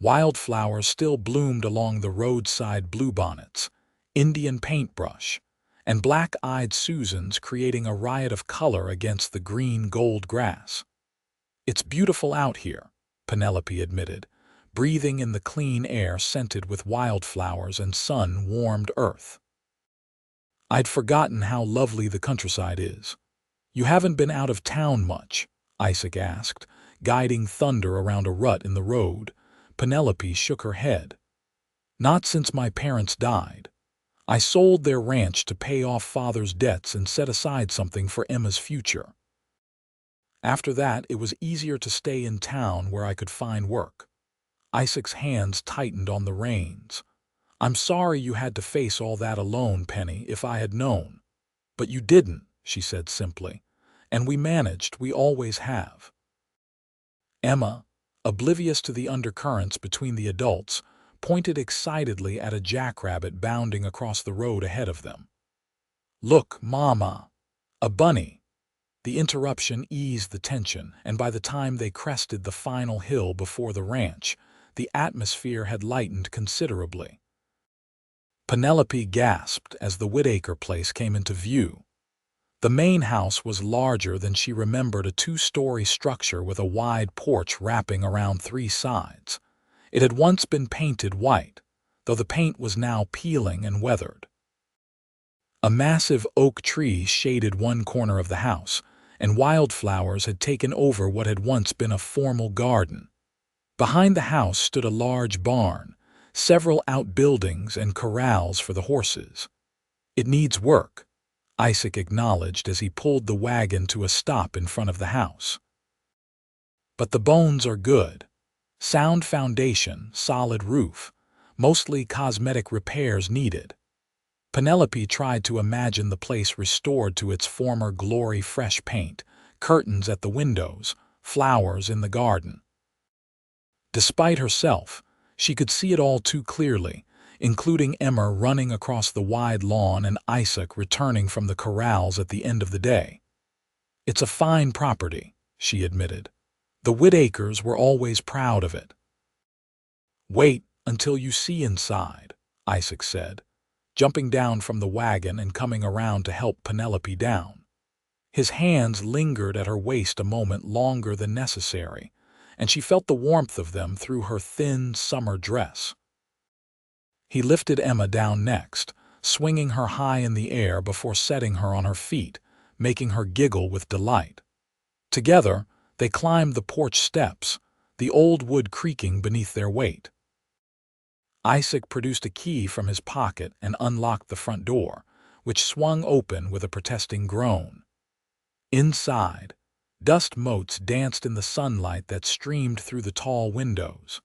Speaker 1: Wildflowers still bloomed along the roadside, bluebonnets, Indian paintbrush, and black-eyed Susans creating a riot of color against the green gold grass. "It's beautiful out here," Penelope admitted, breathing in the clean air scented with wildflowers and sun-warmed earth. "I'd forgotten how lovely the countryside is." "You haven't been out of town much?" Isaac asked, guiding Thunder around a rut in the road. Penelope shook her head. "Not since my parents died. I sold their ranch to pay off Father's debts and set aside something for Emma's future. After that, it was easier to stay in town where I could find work." Isaac's hands tightened on the reins. "I'm sorry you had to face all that alone, Penny, if I had known." "But you didn't," she said simply. "And we managed, we always have." Emma, oblivious to the undercurrents between the adults, pointed excitedly at a jackrabbit bounding across the road ahead of them. "Look, Mama! A bunny!" The interruption eased the tension, and by the time they crested the final hill before the ranch, the atmosphere had lightened considerably. Penelope gasped as the Whitaker place came into view. The main house was larger than she remembered, a two-story structure with a wide porch wrapping around 3 sides. It had once been painted white, though the paint was now peeling and weathered. A massive oak tree shaded one corner of the house, and wildflowers had taken over what had once been a formal garden. Behind the house stood a large barn, several outbuildings and corrals for the horses. "It needs work," Isaac acknowledged as he pulled the wagon to a stop in front of the house. "But the bones are good. Sound foundation, solid roof, mostly cosmetic repairs needed." Penelope tried to imagine the place restored to its former glory, fresh paint, curtains at the windows, flowers in the garden. Despite herself, she could see it all too clearly, including Emma running across the wide lawn and Isaac returning from the corrals at the end of the day. "It's a fine property," she admitted. "The Whitakers were always proud of it." "Wait until you see inside," Isaac said, jumping down from the wagon and coming around to help Penelope down. His hands lingered at her waist a moment longer than necessary, and she felt the warmth of them through her thin summer dress. He lifted Emma down next, swinging her high in the air before setting her on her feet, making her giggle with delight. Together, they climbed the porch steps, the old wood creaking beneath their weight. Isaac produced a key from his pocket and unlocked the front door, which swung open with a protesting groan. Inside, dust motes danced in the sunlight that streamed through the tall windows.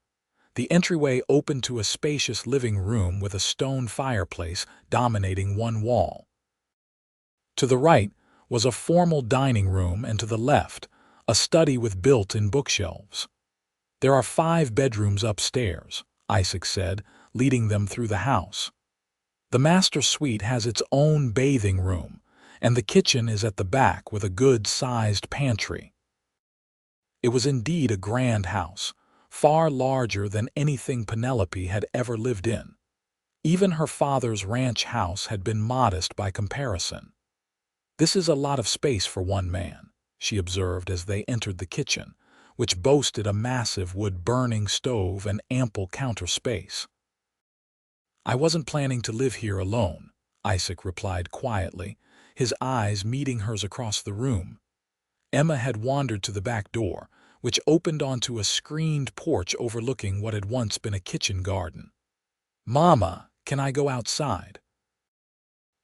Speaker 1: The entryway opened to a spacious living room with a stone fireplace dominating one wall. To the right was a formal dining room, and to the left, a study with built-in bookshelves. "There are 5 bedrooms upstairs," Isaac said, leading them through the house. "The master suite has its own bathing room, and the kitchen is at the back with a good-sized pantry." It was indeed a grand house, far larger than anything Penelope had ever lived in. Even her father's ranch house had been modest by comparison. "This is a lot of space for one man," she observed as they entered the kitchen, which boasted a massive wood-burning stove and ample counter space. "I wasn't planning to live here alone," Isaac replied quietly, his eyes meeting hers across the room. Emma had wandered to the back door, which opened onto a screened porch overlooking what had once been a kitchen garden. "Mama, can I go outside?"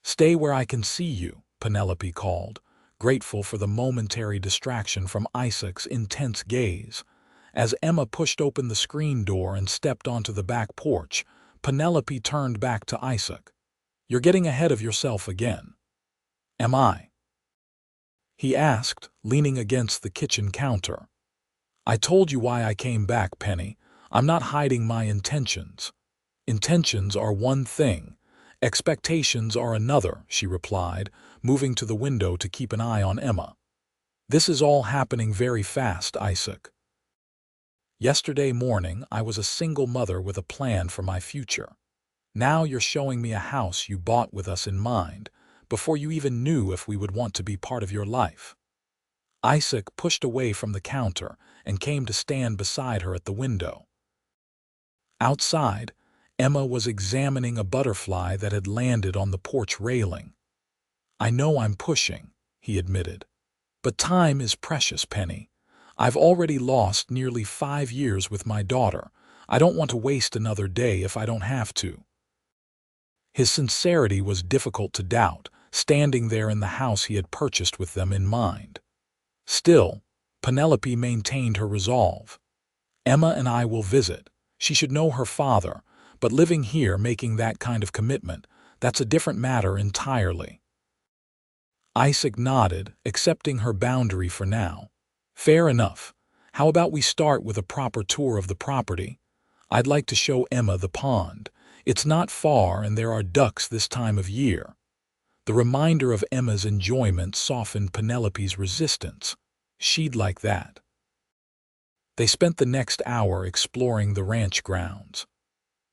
Speaker 1: "Stay where I can see you," Penelope called, grateful for the momentary distraction from Isaac's intense gaze. As Emma pushed open the screen door and stepped onto the back porch, Penelope turned back to Isaac. "You're getting ahead of yourself again." "Am I?" he asked, leaning against the kitchen counter. "I told you why I came back, Penny. I'm not hiding my intentions." "Intentions are one thing, expectations are another," she replied, moving to the window to keep an eye on Emma. "This is all happening very fast, Isaac. Yesterday morning, I was a single mother with a plan for my future. Now you're showing me a house you bought with us in mind, before you even knew if we would want to be part of your life." Isaac pushed away from the counter and came to stand beside her at the window. Outside, Emma was examining a butterfly that had landed on the porch railing. "I know I'm pushing," he admitted. "But time is precious, Penny. I've already lost nearly 5 years with my daughter. I don't want to waste another day if I don't have to." His sincerity was difficult to doubt, standing there in the house he had purchased with them in mind. Still, Penelope maintained her resolve. "Emma and I will visit. She should know her father, but living here making that kind of commitment, that's a different matter entirely." Isaac nodded, accepting her boundary for now. "Fair enough. How about we start with a proper tour of the property? I'd like to show Emma the pond. It's not far and there are ducks this time of year." The reminder of Emma's enjoyment softened Penelope's resistance. She'd like that. They spent the next hour exploring the ranch grounds.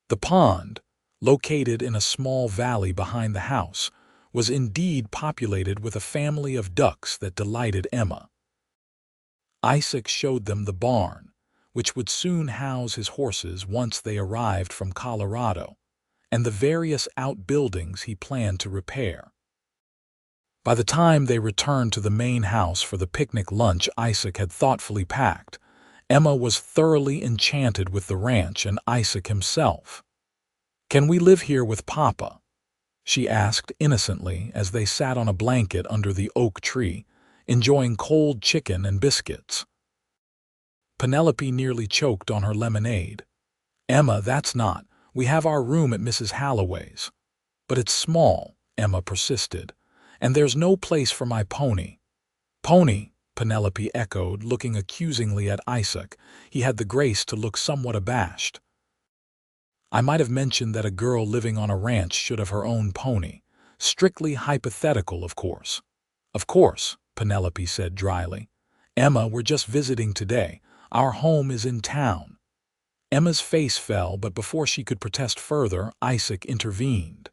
Speaker 1: The pond, located in a small valley behind the house, was indeed populated with a family of ducks that delighted Emma. Isaac showed them the barn, which would soon house his horses once they arrived from Colorado, and the various outbuildings he planned to repair. By the time they returned to the main house for the picnic lunch Isaac had thoughtfully packed, Emma was thoroughly enchanted with the ranch and Isaac himself. "Can we live here with Papa?" she asked innocently as they sat on a blanket under the oak tree, enjoying cold chicken and biscuits. Penelope nearly choked on her lemonade. "Emma, that's not. We have our room at Mrs. Halloway's." "But it's small," Emma persisted, "and there's no place for my pony." "Pony?" Penelope echoed, looking accusingly at Isaac. He had the grace to look somewhat abashed. "I might have mentioned that a girl living on a ranch should have her own pony. Strictly hypothetical, of course." "Of course," Penelope said dryly. "Emma, we're just visiting today. Our home is in town." Emma's face fell, but before she could protest further, Isaac intervened.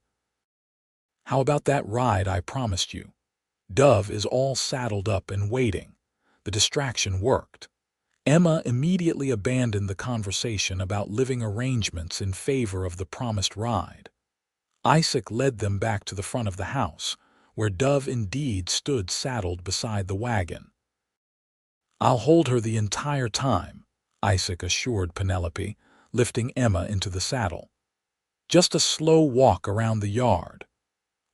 Speaker 1: "How about that ride I promised you? Dove is all saddled up and waiting." The distraction worked. Emma immediately abandoned the conversation about living arrangements in favor of the promised ride. Isaac led them back to the front of the house, where Dove indeed stood saddled beside the wagon. "I'll hold her the entire time," Isaac assured Penelope, lifting Emma into the saddle. "Just a slow walk around the yard."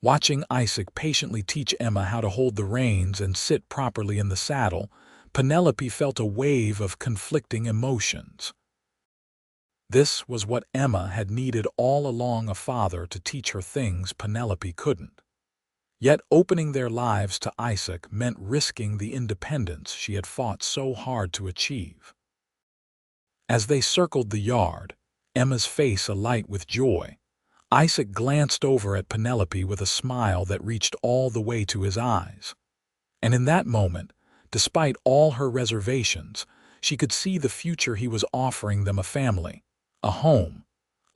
Speaker 1: Watching Isaac patiently teach Emma how to hold the reins and sit properly in the saddle, Penelope felt a wave of conflicting emotions. This was what Emma had needed all along, a father to teach her things Penelope couldn't. Yet opening their lives to Isaac meant risking the independence she had fought so hard to achieve. As they circled the yard, Emma's face alight with joy, Isaac glanced over at Penelope with a smile that reached all the way to his eyes. And in that moment, despite all her reservations, she could see the future he was offering them: a family, a home,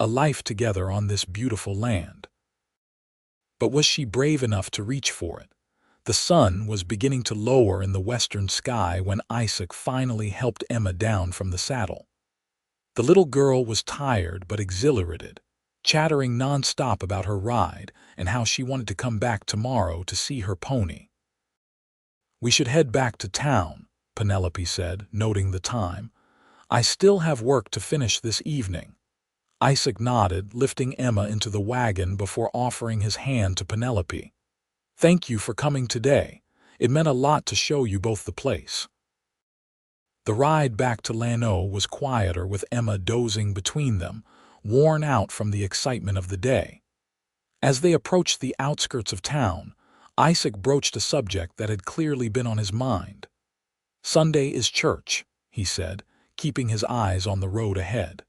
Speaker 1: a life together on this beautiful land. But was she brave enough to reach for it? The sun was beginning to lower in the western sky when Isaac finally helped Emma down from the saddle. The little girl was tired but exhilarated, chattering nonstop about her ride and how she wanted to come back tomorrow to see her pony. "We should head back to town," Penelope said, noting the time. "I still have work to finish this evening." Isaac nodded, lifting Emma into the wagon before offering his hand to Penelope. "Thank you for coming today. It meant a lot to show you both the place." The ride back to Llano was quieter, with Emma dozing between them, worn out from the excitement of the day. As they approached the outskirts of town, Isaac broached a subject that had clearly been on his mind. "Sunday is church," he said, keeping his eyes on the road ahead.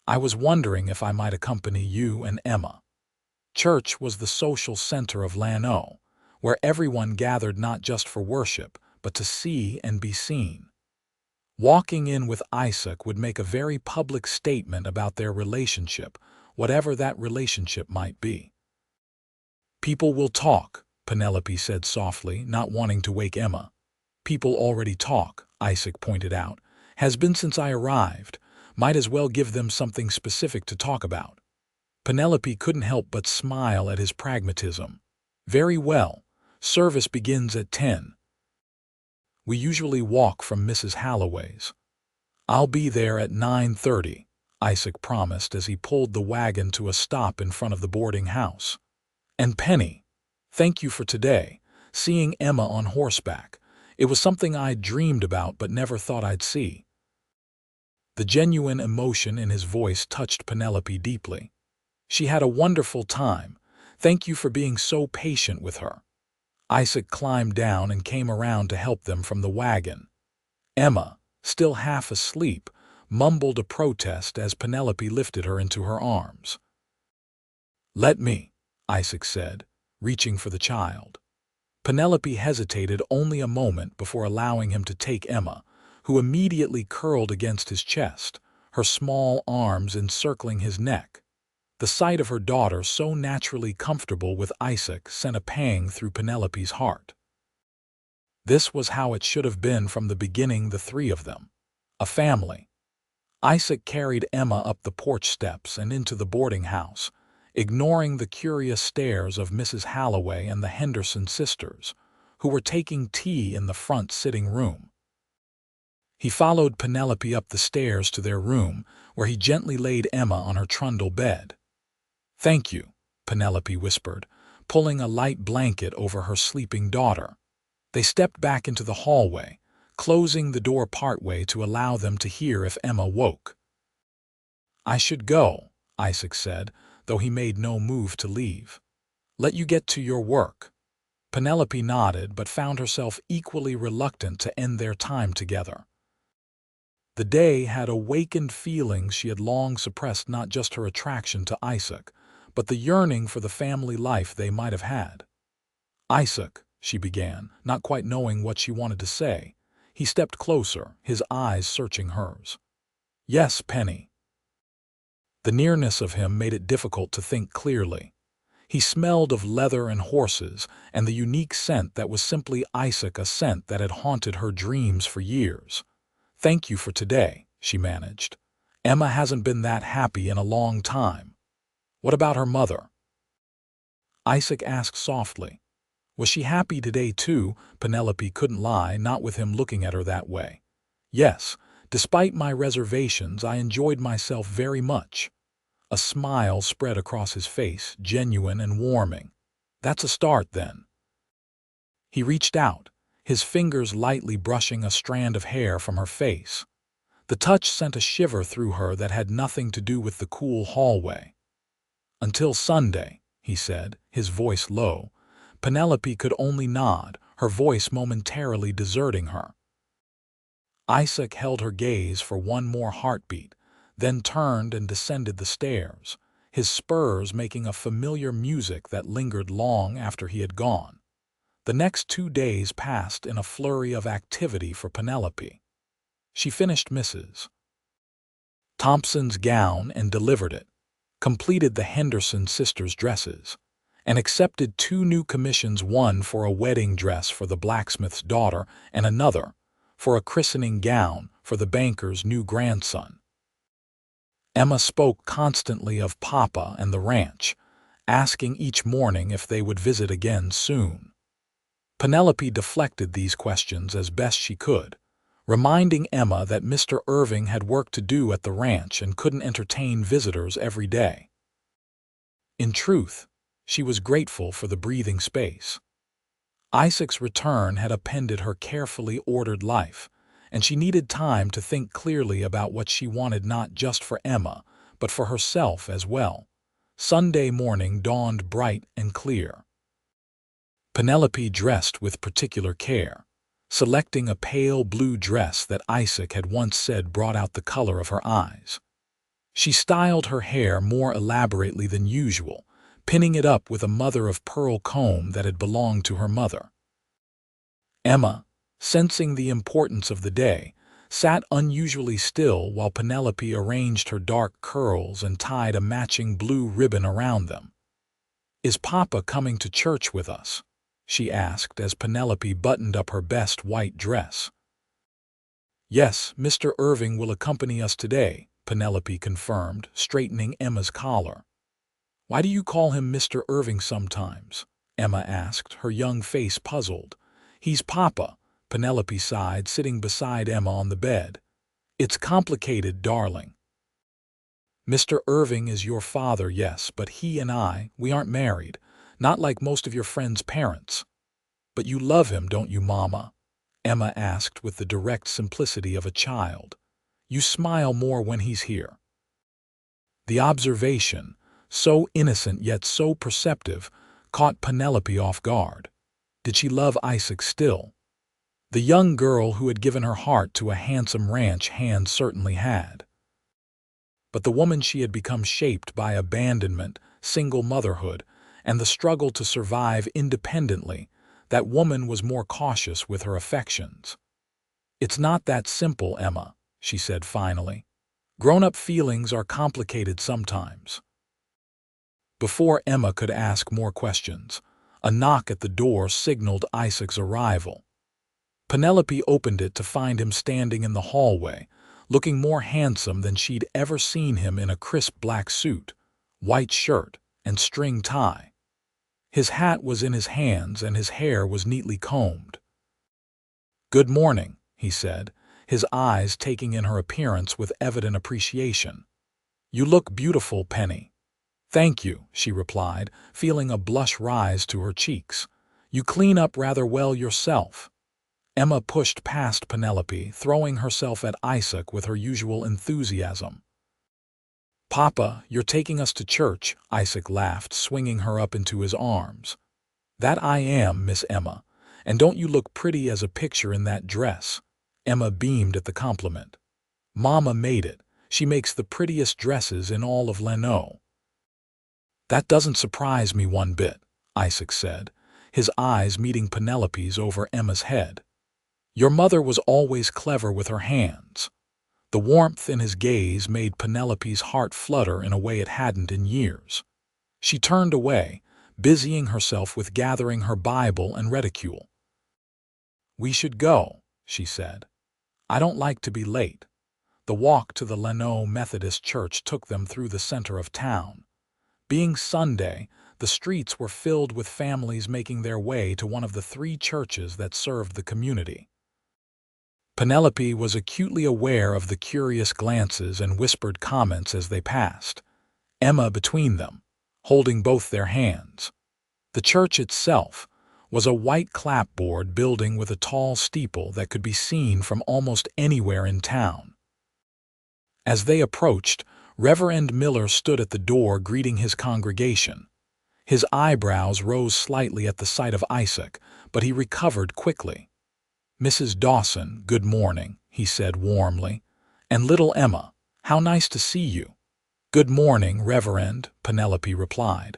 Speaker 1: "I was wondering if I might accompany you and Emma." Church was the social center of Llano, where everyone gathered not just for worship, but to see and be seen. Walking in with Isaac would make a very public statement about their relationship, whatever that relationship might be. "People will talk," Penelope said softly, not wanting to wake Emma. "People already talk," Isaac pointed out. "Has been since I arrived. Might as well give them something specific to talk about." Penelope couldn't help but smile at his pragmatism. "Very well. Service begins at 10. We usually walk from Mrs. Halloway's." "I'll be there at 9:30, Isaac promised as he pulled the wagon to a stop in front of the boarding house. "And Penny, thank you for today, seeing Emma on horseback. It was something I'd dreamed about but never thought I'd see." The genuine emotion in his voice touched Penelope deeply. "She had a wonderful time. Thank you for being so patient with her." Isaac climbed down and came around to help them from the wagon. Emma, still half asleep, mumbled a protest as Penelope lifted her into her arms. "Let me," Isaac said, reaching for the child. Penelope hesitated only a moment before allowing him to take Emma, who immediately curled against his chest, her small arms encircling his neck. The sight of her daughter so naturally comfortable with Isaac sent a pang through Penelope's heart. This was how it should have been from the beginning, the three of them. A family. Isaac carried Emma up the porch steps and into the boarding house, ignoring the curious stares of Mrs. Halloway and the Henderson sisters, who were taking tea in the front sitting room. He followed Penelope up the stairs to their room, where he gently laid Emma on her trundle bed. "Thank you," Penelope whispered, pulling a light blanket over her sleeping daughter. They stepped back into the hallway, closing the door partway to allow them to hear if Emma woke. "I should go," Isaac said, though he made no move to leave. "Let you get to your work." Penelope nodded but found herself equally reluctant to end their time together. The day had awakened feelings she had long suppressed, not just her attraction to Isaac, but the yearning for the family life they might have had. "Isaac," she began, not quite knowing what she wanted to say. He stepped closer, his eyes searching hers. "Yes, Penny." The nearness of him made it difficult to think clearly. He smelled of leather and horses, and the unique scent that was simply Isaac, a scent that had haunted her dreams for years. "Thank you for today," she managed. "Emma hasn't been that happy in a long time." "What about her mother?" Isaac asked softly. Was she happy today too? Penelope couldn't lie, not with him looking at her that way. "Yes, despite my reservations, I enjoyed myself very much." A smile spread across his face, genuine and warming. "That's a start, then." He reached out, his fingers lightly brushing a strand of hair from her face. The touch sent a shiver through her that had nothing to do with the cool hallway. "Until Sunday," he said, his voice low. Penelope could only nod, her voice momentarily deserting her. Isaac held her gaze for one more heartbeat, then turned and descended the stairs, his spurs making a familiar music that lingered long after he had gone. The next 2 days passed in a flurry of activity for Penelope. She finished Mrs. Thompson's gown and delivered it, completed the Henderson sisters' dresses, and accepted 2 new commissions, one for a wedding dress for the blacksmith's daughter and another for a christening gown for the banker's new grandson. Emma spoke constantly of Papa and the ranch, asking each morning if they would visit again soon. Penelope deflected these questions as best she could, reminding Emma that Mr. Irving had work to do at the ranch and couldn't entertain visitors every day. In truth, she was grateful for the breathing space. Isaac's return had upended her carefully ordered life, and she needed time to think clearly about what she wanted not just for Emma, but for herself as well. Sunday morning dawned bright and clear. Penelope dressed with particular care, selecting a pale blue dress that Isaac had once said brought out the color of her eyes. She styled her hair more elaborately than usual, pinning it up with a mother-of-pearl comb that had belonged to her mother. Emma, sensing the importance of the day, sat unusually still while Penelope arranged her dark curls and tied a matching blue ribbon around them. "Is Papa coming to church with us?" she asked as Penelope buttoned up her best white dress. "Yes, Mr. Irving will accompany us today," Penelope confirmed, straightening Emma's collar. "Why do you call him Mr. Irving sometimes?" Emma asked, her young face puzzled. "He's Papa," Penelope sighed, sitting beside Emma on the bed. "It's complicated, darling. Mr. Irving is your father, yes, but he and we aren't married, not like most of your friends' parents." "But you love him, don't you, Mama?" Emma asked with the direct simplicity of a child. "You smile more when he's here." The observation, so innocent yet so perceptive, caught Penelope off guard. Did she love Isaac still? The young girl who had given her heart to a handsome ranch hand certainly had. But the woman she had become shaped by abandonment, single motherhood, and the struggle to survive independently, that woman was more cautious with her affections. "It's not that simple, Emma," she said finally. "Grown-up feelings are complicated sometimes." Before Emma could ask more questions, a knock at the door signaled Isaac's arrival. Penelope opened it to find him standing in the hallway, looking more handsome than she'd ever seen him in a crisp black suit, white shirt, and string tie. His hat was in his hands and his hair was neatly combed. "Good morning," he said, his eyes taking in her appearance with evident appreciation. "You look beautiful, Penny." "Thank you," she replied, feeling a blush rise to her cheeks. "You clean up rather well yourself." Emma pushed past Penelope, throwing herself at Isaac with her usual enthusiasm. "Papa, you're taking us to church," Isaac laughed, swinging her up into his arms. "That I am, Miss Emma, and don't you look pretty as a picture in that dress?" Emma beamed at the compliment. "Mama made it. She makes the prettiest dresses in all of Llano." "That doesn't surprise me one bit," Isaac said, his eyes meeting Penelope's over Emma's head. "Your mother was always clever with her hands." The warmth in his gaze made Penelope's heart flutter in a way it hadn't in years. She turned away, busying herself with gathering her Bible and reticule. "We should go," she said. "I don't like to be late." The walk to the Llano Methodist Church took them through the center of town. Being Sunday, the streets were filled with families making their way to one of the 3 churches that served the community. Penelope was acutely aware of the curious glances and whispered comments as they passed, Emma between them, holding both their hands. The church itself was a white clapboard building with a tall steeple that could be seen from almost anywhere in town. As they approached, Reverend Miller stood at the door greeting his congregation. His eyebrows rose slightly at the sight of Isaac, but he recovered quickly. "Mrs. Dawson, good morning," he said warmly. "And little Emma, how nice to see you." "Good morning, Reverend," Penelope replied.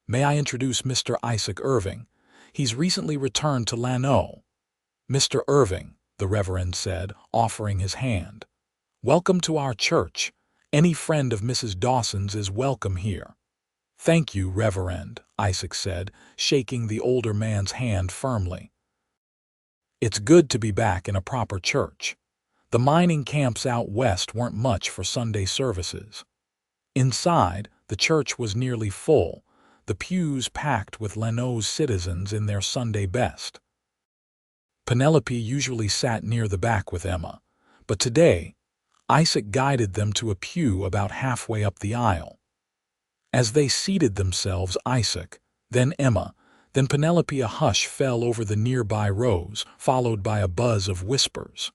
Speaker 1: "May I introduce Mr. Isaac Irving? He's recently returned to Llano." "Mr. Irving," the Reverend said, offering his hand. "Welcome to our church. Any friend of Mrs. Dawson's is welcome here." "Thank you, Reverend," Isaac said, shaking the older man's hand firmly. It's good to be back in a proper church. The mining camps out west weren't much for Sunday services. Inside, the church was nearly full, the pews packed with Llano's citizens in their Sunday best. Penelope usually sat near the back with Emma, but today, Isaac guided them to a pew about halfway up the aisle. As they seated themselves, Isaac, then Emma, then Penelope, a hush fell over the nearby rows, followed by a buzz of whispers.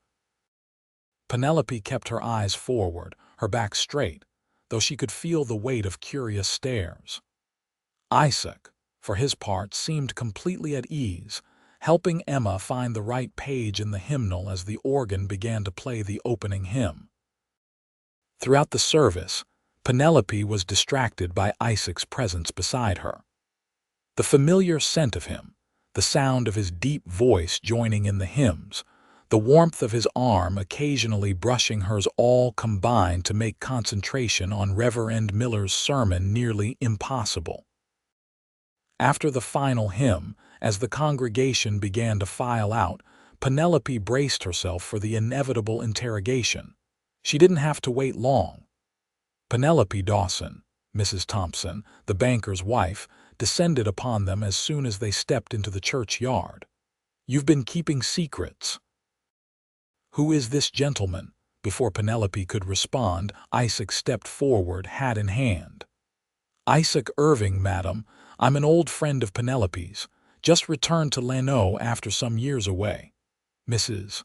Speaker 1: Penelope kept her eyes forward, her back straight, though she could feel the weight of curious stares. Isaac, for his part, seemed completely at ease, helping Emma find the right page in the hymnal as the organ began to play the opening hymn. Throughout the service, Penelope was distracted by Isaac's presence beside her. The familiar scent of him, the sound of his deep voice joining in the hymns, the warmth of his arm occasionally brushing hers, all combined to make concentration on Reverend Miller's sermon nearly impossible. After the final hymn, as the congregation began to file out, Penelope braced herself for the inevitable interrogation. She didn't have to wait long. Penelope Dawson, Mrs. Thompson, the banker's wife, descended upon them as soon as they stepped into the churchyard. "You've been keeping secrets." "Who is this gentleman?" Before Penelope could respond, Isaac stepped forward, hat in hand. "Isaac Irving, madam. I'm an old friend of Penelope's. Just returned to Llano after some years away." Mrs.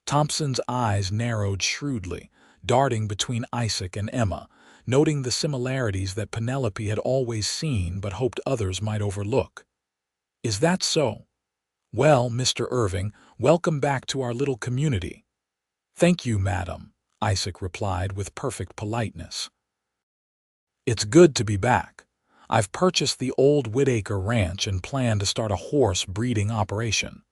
Speaker 1: Thompson's eyes narrowed shrewdly, darting between Isaac and Emma, noting the similarities that Penelope had always seen but hoped others might overlook. "Is that so? Well, Mr. Irving, welcome back to our little community." "Thank you, madam," Isaac replied with perfect politeness. "It's good to be back. I've purchased the old Whitaker Ranch and plan to start a horse breeding operation."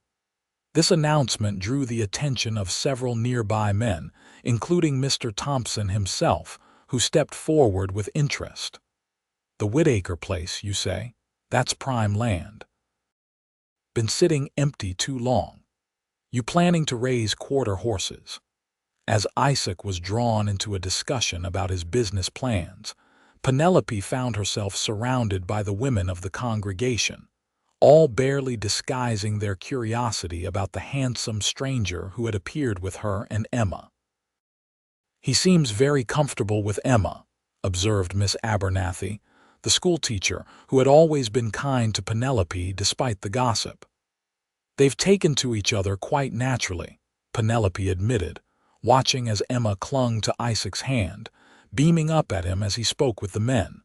Speaker 1: This announcement drew the attention of several nearby men, including Mr. Thompson himself, who stepped forward with interest. "The Whitaker place, you say? That's prime land. Been sitting empty too long. You planning to raise quarter horses?" As Isaac was drawn into a discussion about his business plans, Penelope found herself surrounded by the women of the congregation, all barely disguising their curiosity about the handsome stranger who had appeared with her and Emma. "He seems very comfortable with Emma," observed Miss Abernathy, the schoolteacher who had always been kind to Penelope despite the gossip. "They've taken to each other quite naturally," Penelope admitted, watching as Emma clung to Isaac's hand, beaming up at him as he spoke with the men.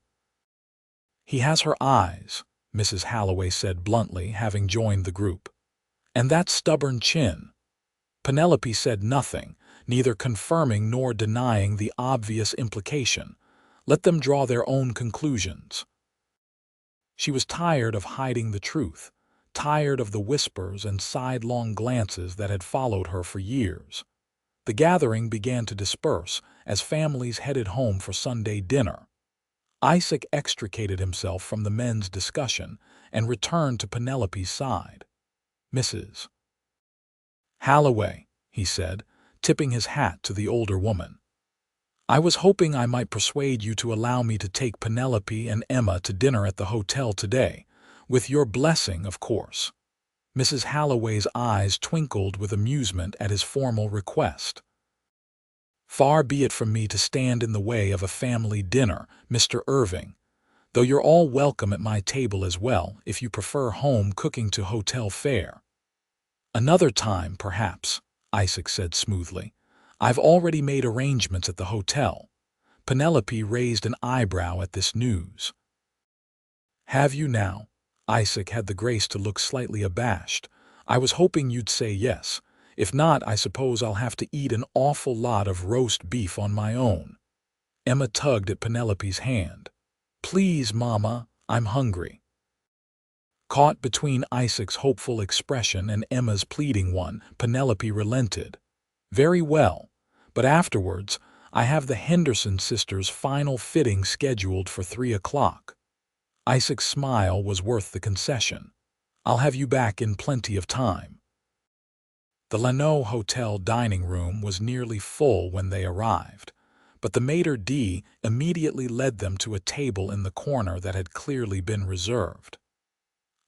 Speaker 1: "He has her eyes," Mrs. Halloway said bluntly, having joined the group. "And that stubborn chin." Penelope said nothing, neither confirming nor denying the obvious implication. Let them draw their own conclusions. She was tired of hiding the truth, tired of the whispers and sidelong glances that had followed her for years. The gathering began to disperse as families headed home for Sunday dinner. Isaac extricated himself from the men's discussion and returned to Penelope's side. "Mrs. Halloway," he said, tipping his hat to the older woman. "I was hoping I might persuade you to allow me to take Penelope and Emma to dinner at the hotel today, with your blessing, of course." Mrs. Halloway's eyes twinkled with amusement at his formal request. "Far be it from me to stand in the way of a family dinner, Mr. Irving, though you're all welcome at my table as well if you prefer home cooking to hotel fare." "Another time, perhaps," Isaac said smoothly. "I've already made arrangements at the hotel." Penelope raised an eyebrow at this news. "Have you now?" Isaac had the grace to look slightly abashed. "I was hoping you'd say yes. If not, I suppose I'll have to eat an awful lot of roast beef on my own." Emma tugged at Penelope's hand. "Please, Mama, I'm hungry." Caught between Isaac's hopeful expression and Emma's pleading one, Penelope relented. "Very well, but afterwards, I have the Henderson sisters' final fitting scheduled for 3 o'clock. Isaac's smile was worth the concession. "I'll have you back in plenty of time." The Llano Hotel dining room was nearly full when they arrived. but the maitre d' immediately led them to a table in the corner that had clearly been reserved.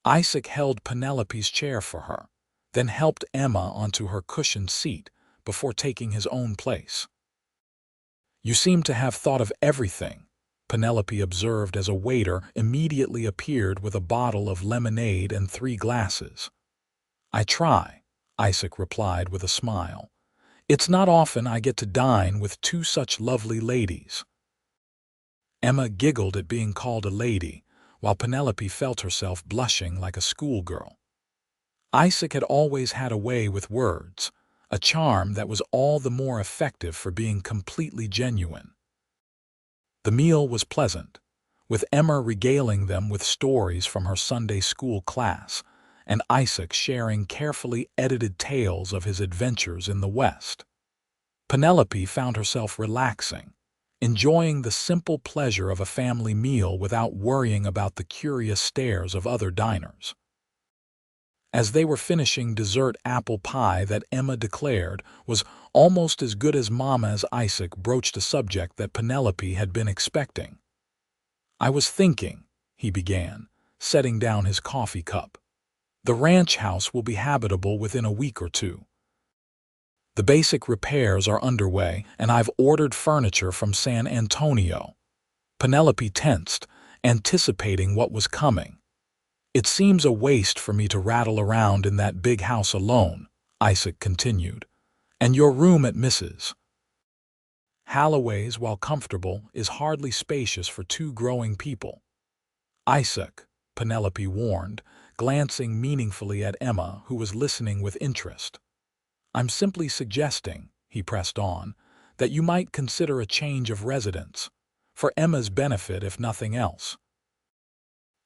Speaker 1: Isaac held Penelope's chair for her, then helped Emma onto her cushioned seat before taking his own place. "You seem to have thought of everything," Penelope observed as a waiter immediately appeared with a bottle of lemonade and 3 glasses. "I try," Isaac replied with a smile. "It's not often I get to dine with 2 such lovely ladies." Emma giggled at being called a lady, while Penelope felt herself blushing like a schoolgirl. Isaac had always had a way with words, a charm that was all the more effective for being completely genuine. The meal was pleasant, with Emma regaling them with stories from her Sunday school class, and Isaac sharing carefully edited tales of his adventures in the West. Penelope found herself relaxing, enjoying the simple pleasure of a family meal without worrying about the curious stares of other diners. As they were finishing dessert apple pie that Emma declared was almost as good as Mama's, Isaac broached a subject that Penelope had been expecting. "I was thinking," he began, setting down his coffee cup. "The ranch house will be habitable within a week or 2. The basic repairs are underway, and I've ordered furniture from San Antonio." Penelope tensed, anticipating what was coming. "It seems a waste for me to rattle around in that big house alone," Isaac continued. "And your room at Mrs. Holloway's, while comfortable, is hardly spacious for 2 growing people." "Isaac," Penelope warned, glancing meaningfully at Emma, who was listening with interest. "I'm simply suggesting," he pressed on, "that you might consider a change of residence, for Emma's benefit if nothing else.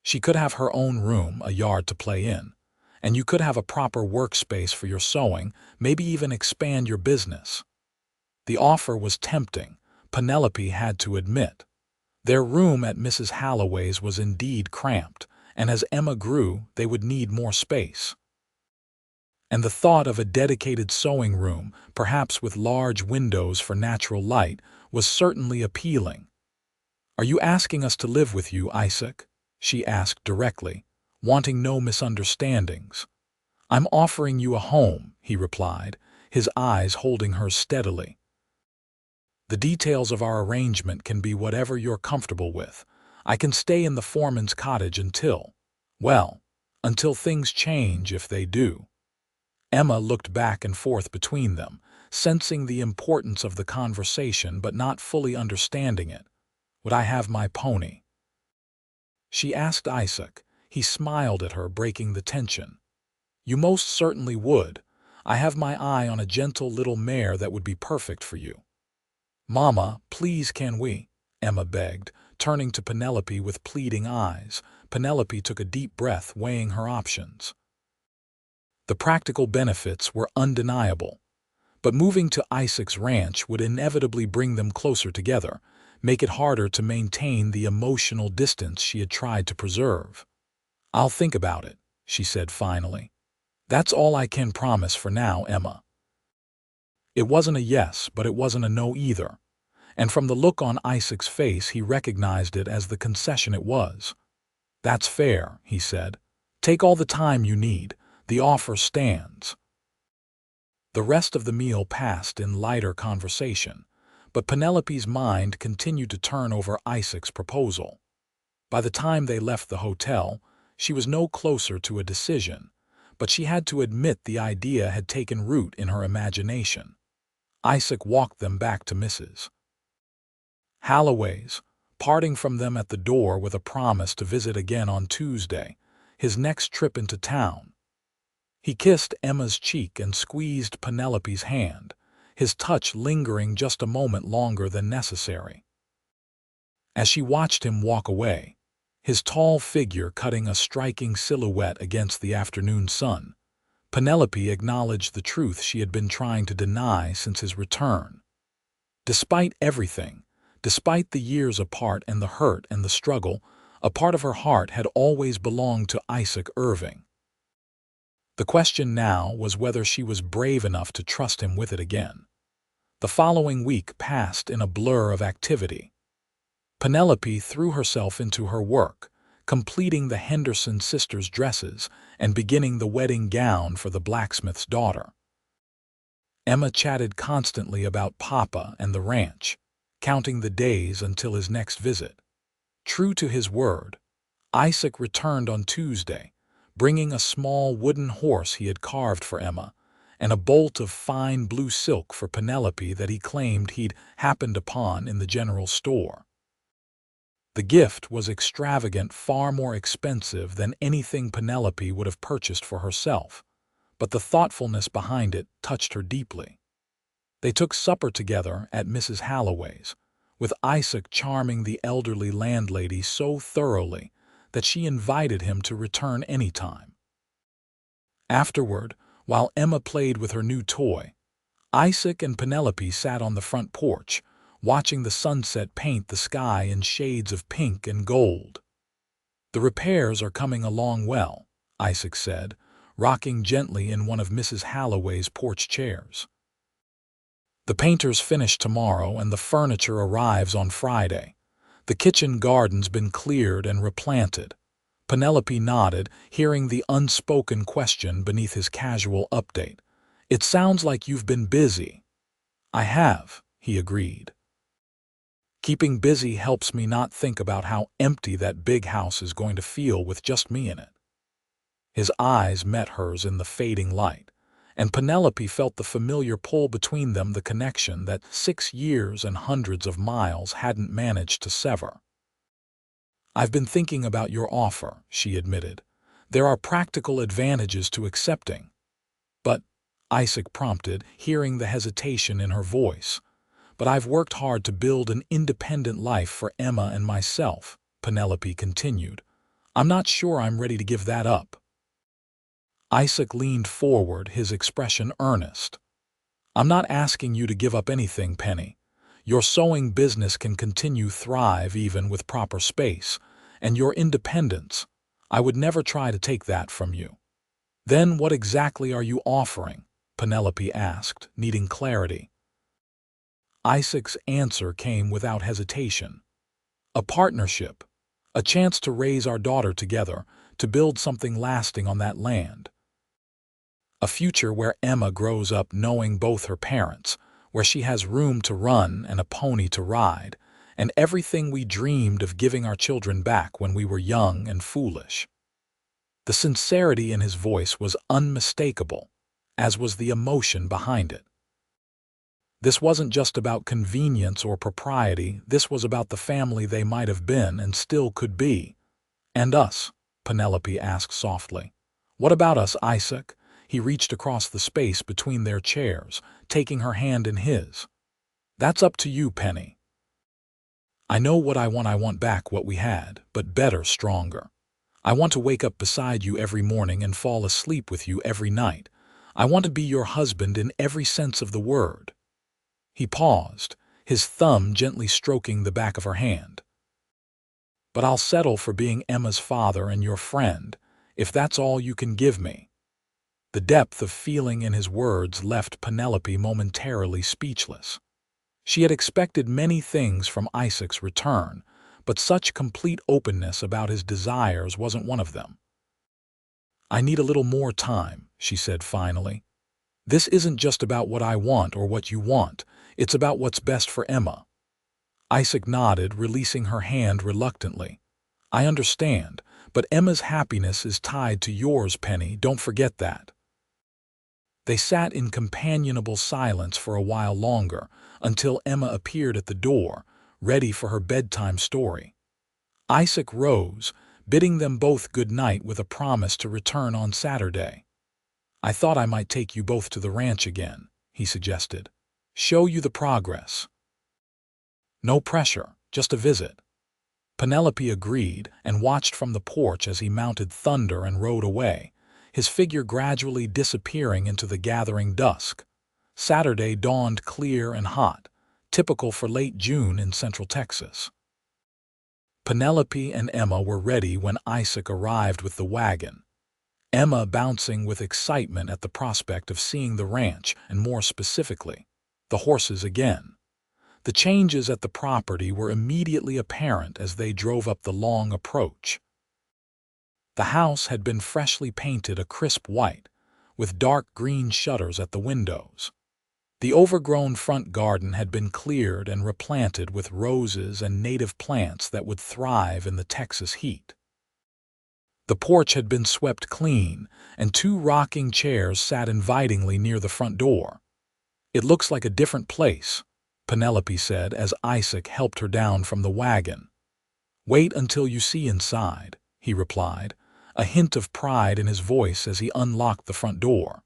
Speaker 1: She could have her own room, a yard to play in, and you could have a proper workspace for your sewing, maybe even expand your business." The offer was tempting, Penelope had to admit. Their room at Mrs. Holloway's was indeed cramped, and as Emma grew, they would need more space. And the thought of a dedicated sewing room, perhaps with large windows for natural light, was certainly appealing. "Are you asking us to live with you, Isaac?" she asked directly, wanting no misunderstandings. "I'm offering you a home," he replied, his eyes holding hers steadily. "The details of our arrangement can be whatever you're comfortable with. I can stay in the foreman's cottage until things change, if they do." Emma looked back and forth between them, sensing the importance of the conversation but not fully understanding it. "Would I have my pony?" she asked Isaac. He smiled at her, breaking the tension. "You most certainly would. I have my eye on a gentle little mare that would be perfect for you." "Mama, please can we?" Emma begged, turning to Penelope with pleading eyes. Penelope took a deep breath, weighing her options. The practical benefits were undeniable, but moving to Isaac's ranch would inevitably bring them closer together, make it harder to maintain the emotional distance she had tried to preserve. "I'll think about it," she said finally. "That's all I can promise for now, Emma." It wasn't a yes, but it wasn't a no either, and from the look on Isaac's face he recognized it as the concession it was. "That's fair," he said. "Take all the time you need. The offer stands." The rest of the meal passed in lighter conversation, but Penelope's mind continued to turn over Isaac's proposal. By the time they left the hotel, she was no closer to a decision, but she had to admit the idea had taken root in her imagination. Isaac walked them back to Mrs. Holloway's, parting from them at the door with a promise to visit again on Tuesday, his next trip into town. He kissed Emma's cheek and squeezed Penelope's hand, his touch lingering just a moment longer than necessary. As she watched him walk away, his tall figure cutting a striking silhouette against the afternoon sun, Penelope acknowledged the truth she had been trying to deny since his return. Despite everything, despite the years apart and the hurt and the struggle, a part of her heart had always belonged to Isaac Irving. The question now was whether she was brave enough to trust him with it again. The following week passed in a blur of activity. Penelope threw herself into her work, completing the Henderson sisters' dresses and beginning the wedding gown for the blacksmith's daughter. Emma chatted constantly about Papa and the ranch, counting the days until his next visit. True to his word, Isaac returned on Tuesday, bringing a small wooden horse he had carved for Emma and a bolt of fine blue silk for Penelope that he claimed he'd happened upon in the general store. The gift was extravagant, far more expensive than anything Penelope would have purchased for herself, but the thoughtfulness behind it touched her deeply. They took supper together at Mrs. Halloway's, with Isaac charming the elderly landlady so thoroughly that she invited him to return any time. Afterward, while Emma played with her new toy, Isaac and Penelope sat on the front porch, watching the sunset paint the sky in shades of pink and gold. "The repairs are coming along well," Isaac said, rocking gently in one of Mrs. Halloway's porch chairs. "The painters finish tomorrow and the furniture arrives on Friday. The kitchen garden's been cleared and replanted." Penelope nodded, hearing the unspoken question beneath his casual update. "It sounds like you've been busy." "I have," he agreed. "Keeping busy helps me not think about how empty that big house is going to feel with just me in it." His eyes met hers in the fading light, and Penelope felt the familiar pull between them, the connection that 6 years and hundreds of miles hadn't managed to sever. "I've been thinking about your offer," she admitted. "There are practical advantages to accepting." "But," Isaac prompted, hearing the hesitation in her voice. "But I've worked hard to build an independent life for Emma and myself," Penelope continued. "I'm not sure I'm ready to give that up." Isaac leaned forward, his expression earnest. "I'm not asking you to give up anything, Penny. Your sewing business can continue thrive even with proper space, and your independence, I would never try to take that from you." "Then what exactly are you offering?" Penelope asked, needing clarity. Isaac's answer came without hesitation. "A partnership, a chance to raise our daughter together, to build something lasting on that land. A future where Emma grows up knowing both her parents, where she has room to run and a pony to ride, and everything we dreamed of giving our children back when we were young and foolish." The sincerity in his voice was unmistakable, as was the emotion behind it. This wasn't just about convenience or propriety, this was about the family they might have been and still could be. "And us?" Penelope asked softly. "What about us, Isaac?" He reached across the space between their chairs, taking her hand in his. "That's up to you, Penny. I know what I want back what we had, but better, stronger. I want to wake up beside you every morning and fall asleep with you every night. I want to be your husband in every sense of the word." He paused, his thumb gently stroking the back of her hand. "But I'll settle for being Emma's father and your friend, if that's all you can give me." The depth of feeling in his words left Penelope momentarily speechless. She had expected many things from Isaac's return, but such complete openness about his desires wasn't one of them. "I need a little more time," she said finally. "This isn't just about what I want or what you want, it's about what's best for Emma." Isaac nodded, releasing her hand reluctantly. "I understand, but Emma's happiness is tied to yours, Penny, don't forget that." They sat in companionable silence for a while longer, until Emma appeared at the door, ready for her bedtime story. Isaac rose, bidding them both good night with a promise to return on Saturday. "I thought I might take you both to the ranch again," he suggested. "Show you the progress." "No pressure, just a visit." Penelope agreed and watched from the porch as he mounted Thunder and rode away, his figure gradually disappearing into the gathering dusk. Saturday dawned clear and hot, typical for late June in Central Texas. Penelope and Emma were ready when Isaac arrived with the wagon, Emma bouncing with excitement at the prospect of seeing the ranch and, more specifically, The horses again. The changes at the property were immediately apparent as they drove up the long approach. The house had been freshly painted a crisp white, with dark green shutters at the windows. The overgrown front garden had been cleared and replanted with roses and native plants that would thrive in the Texas heat. The porch had been swept clean, and two rocking chairs sat invitingly near the front door. "It looks like a different place," Penelope said as Isaac helped her down from the wagon. "Wait until you see inside," he replied, a hint of pride in his voice as he unlocked the front door.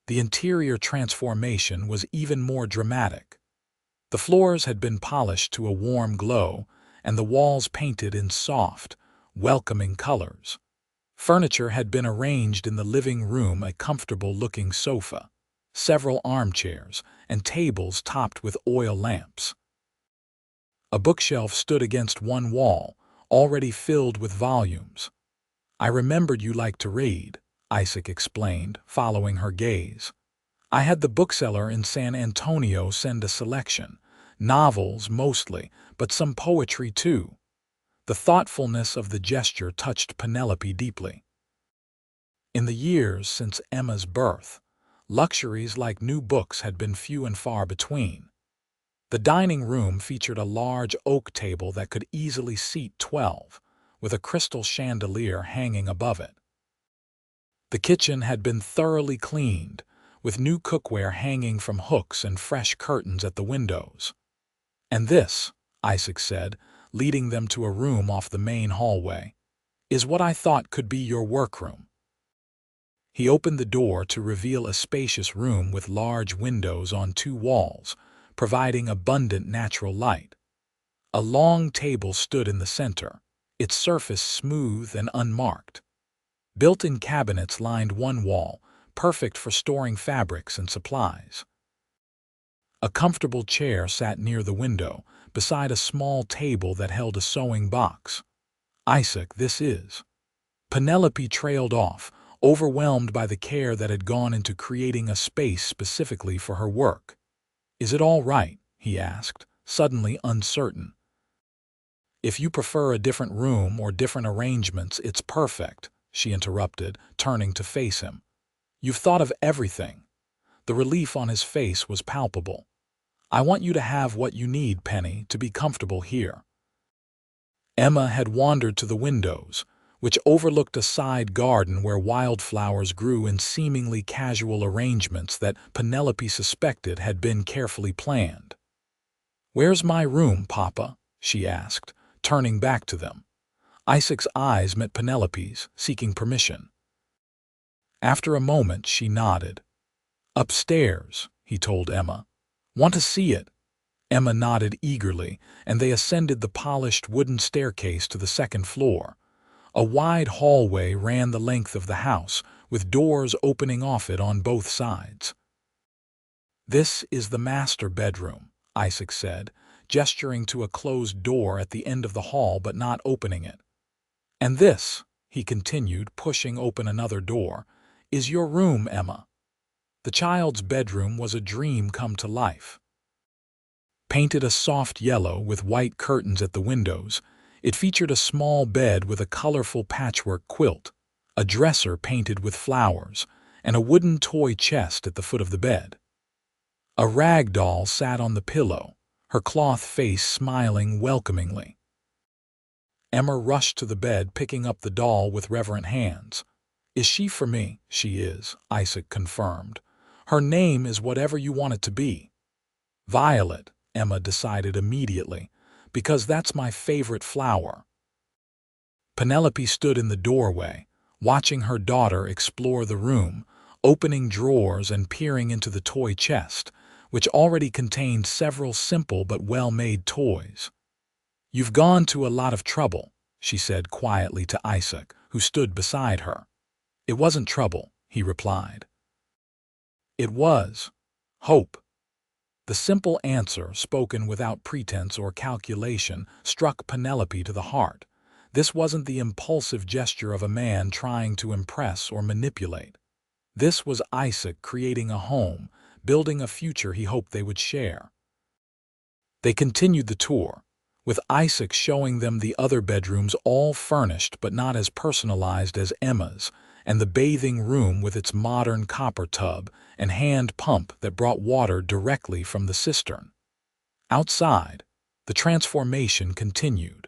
Speaker 1: The interior transformation was even more dramatic. The floors had been polished to a warm glow, and the walls painted in soft, welcoming colors. Furniture had been arranged in the living room, a comfortable-looking sofa, several armchairs, and tables topped with oil lamps. A bookshelf stood against one wall, already filled with volumes. "I remembered you liked to read," Isaac explained, following her gaze. "I had the bookseller in San Antonio send a selection, novels mostly, but some poetry too." The thoughtfulness of the gesture touched Penelope deeply. In the years since Emma's birth, luxuries like new books had been few and far between. The dining room featured a large oak table that could easily seat 12, with a crystal chandelier hanging above it. The kitchen had been thoroughly cleaned, with new cookware hanging from hooks and fresh curtains at the windows. "And this," Isaac said, leading them to a room off the main hallway, "is what I thought could be your workroom." He opened the door to reveal a spacious room with large windows on two walls, providing abundant natural light. A long table stood in the center, its surface smooth and unmarked. Built-in cabinets lined one wall, perfect for storing fabrics and supplies. A comfortable chair sat near the window, beside a small table that held a sewing box. "Isaac, this is—" Penelope trailed off, overwhelmed by the care that had gone into creating a space specifically for her work. "Is it all right?" he asked, suddenly uncertain. "If you prefer a different room or different arrangements, it's perfect," she interrupted, turning to face him. "You've thought of everything." The relief on his face was palpable. "I want you to have what you need, Penny, to be comfortable here." Emma had wandered to the windows, which overlooked a side garden where wildflowers grew in seemingly casual arrangements that Penelope suspected had been carefully planned. "Where's my room, Papa?" she asked, turning back to them. Isaac's eyes met Penelope's, seeking permission. After a moment, she nodded. "Upstairs," he told Emma. "Want to see it?" Emma nodded eagerly, and they ascended the polished wooden staircase to the second floor. A wide hallway ran the length of the house, with doors opening off it on both sides. "This is the master bedroom," Isaac said, gesturing to a closed door at the end of the hall but not opening it. "And this," he continued, pushing open another door, "is your room, Emma." The child's bedroom was a dream come to life. Painted a soft yellow with white curtains at the windows, it featured a small bed with a colorful patchwork quilt, a dresser painted with flowers, and a wooden toy chest at the foot of the bed. A rag doll sat on the pillow, her cloth face smiling welcomingly. Emma rushed to the bed, picking up the doll with reverent hands. "Is she for me?" "She is," Isaac confirmed. "Her name is whatever you want it to be." "Violet," Emma decided immediately, "because that's my favorite flower." Penelope stood in the doorway, watching her daughter explore the room, opening drawers and peering into the toy chest, which already contained several simple but well-made toys. "You've gone to a lot of trouble," she said quietly to Isaac, who stood beside her. "It wasn't trouble," he replied. "It was hope." The simple answer, spoken without pretense or calculation, struck Penelope to the heart. This wasn't the impulsive gesture of a man trying to impress or manipulate. This was Isaac creating a home, building a future he hoped they would share. They continued the tour, with Isaac showing them the other bedrooms, all furnished but not as personalized as Emma's, and the bathing room with its modern copper tub and hand pump that brought water directly from the cistern. Outside, the transformation continued.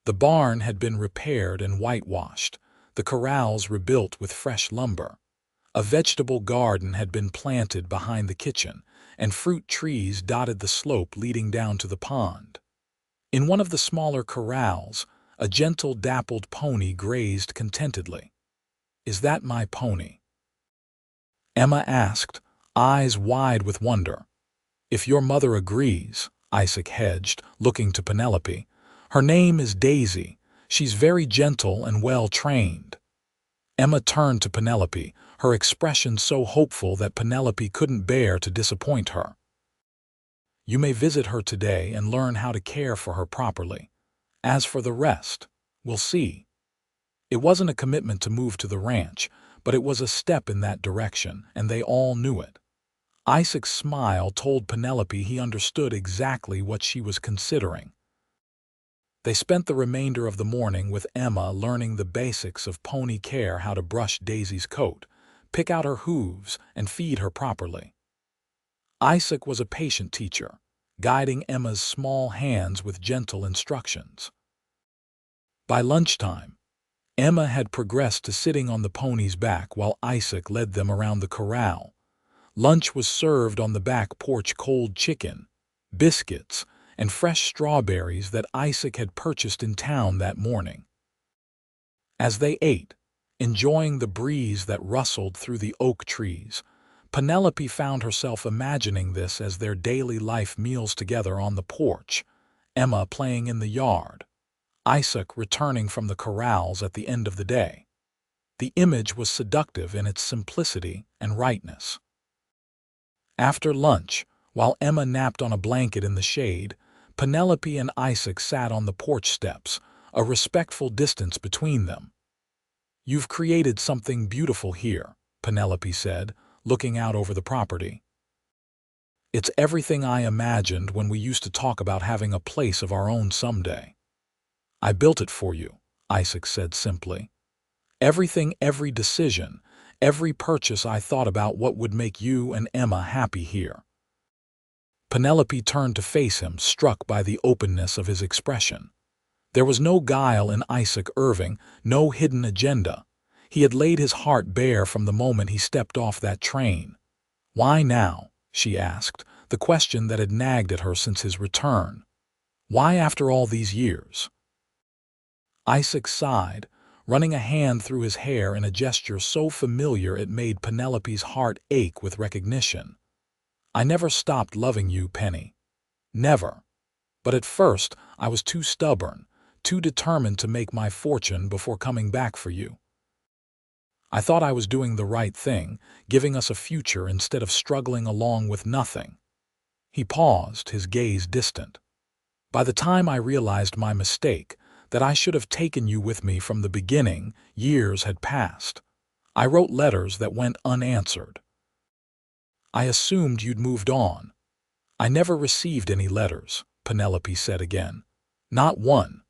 Speaker 1: The barn had been repaired and whitewashed, the corrals rebuilt with fresh lumber. A vegetable garden had been planted behind the kitchen, and fruit trees dotted the slope leading down to the pond. In one of the smaller corrals, a gentle dappled pony grazed contentedly. "Is that my pony?" Emma asked, eyes wide with wonder. "If your mother agrees," Isaac hedged, looking to Penelope. "Her name is Daisy. She's very gentle and well-trained." Emma turned to Penelope, her expression so hopeful that Penelope couldn't bear to disappoint her. "You may visit her today and learn how to care for her properly. As for the rest, we'll see." It wasn't a commitment to move to the ranch, but it was a step in that direction, and they all knew it. Isaac's smile told Penelope he understood exactly what she was considering. They spent the remainder of the morning with Emma learning the basics of pony care, how to brush Daisy's coat, pick out her hooves, and feed her properly. Isaac was a patient teacher, guiding Emma's small hands with gentle instructions. By lunchtime, Emma had progressed to sitting on the pony's back while Isaac led them around the corral. Lunch was served on the back porch: cold chicken, biscuits, and fresh strawberries that Isaac had purchased in town that morning. As they ate, enjoying the breeze that rustled through the oak trees, Penelope found herself imagining this as their daily life meals together on the porch, Emma playing in the yard, Isaac returning from the corrals at the end of the day. The image was seductive in its simplicity and rightness. After lunch, while Emma napped on a blanket in the shade, Penelope and Isaac sat on the porch steps, a respectful distance between them. "You've created something beautiful here," Penelope said, looking out over the property. "It's everything I imagined when we used to talk about having a place of our own someday." "I built it for you," Isaac said simply. "Everything, every decision, every purchase, I thought about what would make you and Emma happy here." Penelope turned to face him, struck by the openness of his expression. There was no guile in Isaac Irving, no hidden agenda. He had laid his heart bare from the moment he stepped off that train. "Why now?" she asked, the question that had nagged at her since his return. "Why after all these years?" Isaac sighed, running a hand through his hair in a gesture so familiar it made Penelope's heart ache with recognition. "I never stopped loving you, Penny. Never. But at first I was too stubborn, too determined to make my fortune before coming back for you. I thought I was doing the right thing, giving us a future instead of struggling along with nothing." He paused, his gaze distant. "By the time I realized my mistake, that I should have taken you with me from the beginning, years had passed. I wrote letters that went unanswered. I assumed you'd moved on." "I never received any letters," Penelope said again. "Not one."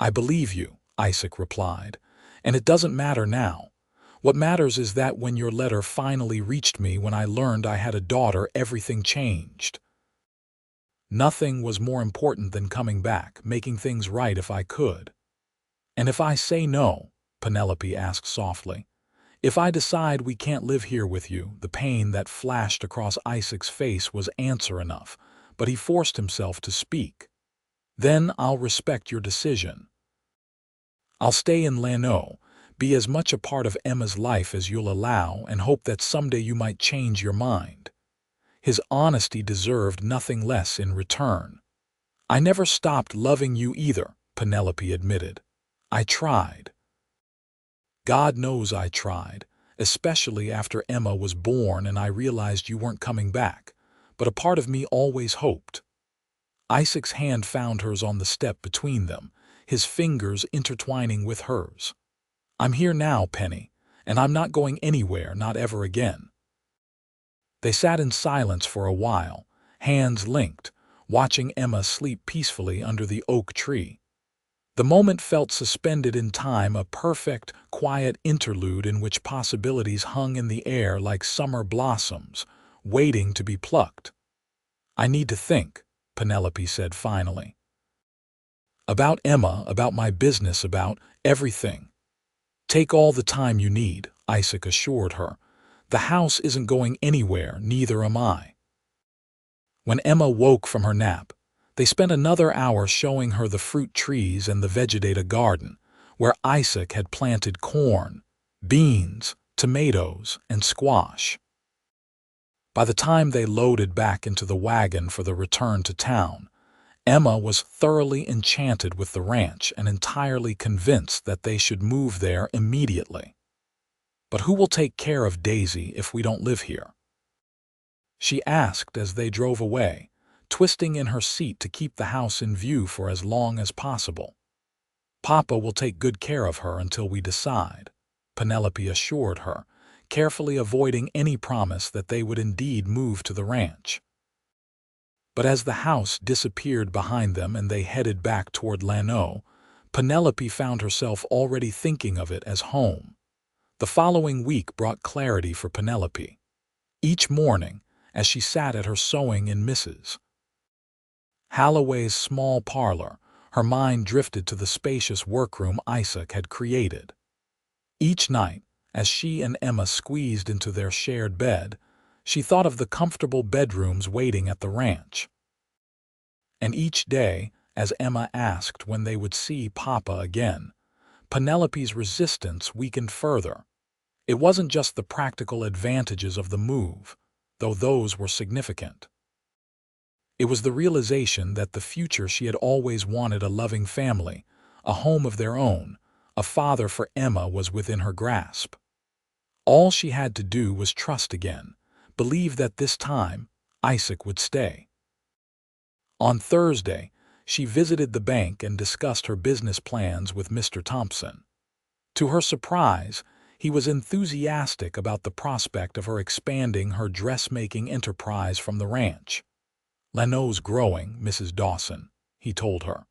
Speaker 1: "I believe you," Isaac replied, "and it doesn't matter now. What matters is that when your letter finally reached me, when I learned I had a daughter, everything changed. Nothing was more important than coming back, making things right if I could." "And if I say no?" Penelope asked softly. "If I decide we can't live here with you?" The pain that flashed across Isaac's face was answer enough, but he forced himself to speak. "Then I'll respect your decision. I'll stay in Llano, be as much a part of Emma's life as you'll allow, and hope that someday you might change your mind." His honesty deserved nothing less in return. "I never stopped loving you either," Penelope admitted. "I tried. God knows I tried, especially after Emma was born and I realized you weren't coming back, but a part of me always hoped." Isaac's hand found hers on the step between them, his fingers intertwining with hers. "I'm here now, Penny, and I'm not going anywhere, not ever again." They sat in silence for a while, hands linked, watching Emma sleep peacefully under the oak tree. The moment felt suspended in time, a perfect, quiet interlude in which possibilities hung in the air like summer blossoms, waiting to be plucked. "I need to think," Penelope said finally. "About Emma, about my business, about everything." "Take all the time you need," Isaac assured her. "The house isn't going anywhere, neither am I." When Emma woke from her nap, they spent another hour showing her the fruit trees and the vegetated garden, where Isaac had planted corn, beans, tomatoes, and squash. By the time they loaded back into the wagon for the return to town, Emma was thoroughly enchanted with the ranch and entirely convinced that they should move there immediately. "But who will take care of Daisy if we don't live here?" she asked as they drove away, twisting in her seat to keep the house in view for as long as possible. "Papa will take good care of her until we decide," Penelope assured her, carefully avoiding any promise that they would indeed move to the ranch. But as the house disappeared behind them and they headed back toward Llano, Penelope found herself already thinking of it as home. The following week brought clarity for Penelope. Each morning, as she sat at her sewing in Mrs. Halloway's small parlor, her mind drifted to the spacious workroom Isaac had created. Each night, as she and Emma squeezed into their shared bed, she thought of the comfortable bedrooms waiting at the ranch. And each day, as Emma asked when they would see Papa again, Penelope's resistance weakened further. It wasn't just the practical advantages of the move, though those were significant. It was the realization that the future she had always wanted, a loving family, a home of their own, a father for Emma, was within her grasp. All she had to do was trust again, believe that this time Isaac would stay. On Thursday, she visited the bank and discussed her business plans with Mr. Thompson. To her surprise, he was enthusiastic about the prospect of her expanding her dressmaking enterprise from the ranch. "Llano's growing, Mrs. Dawson," he told her.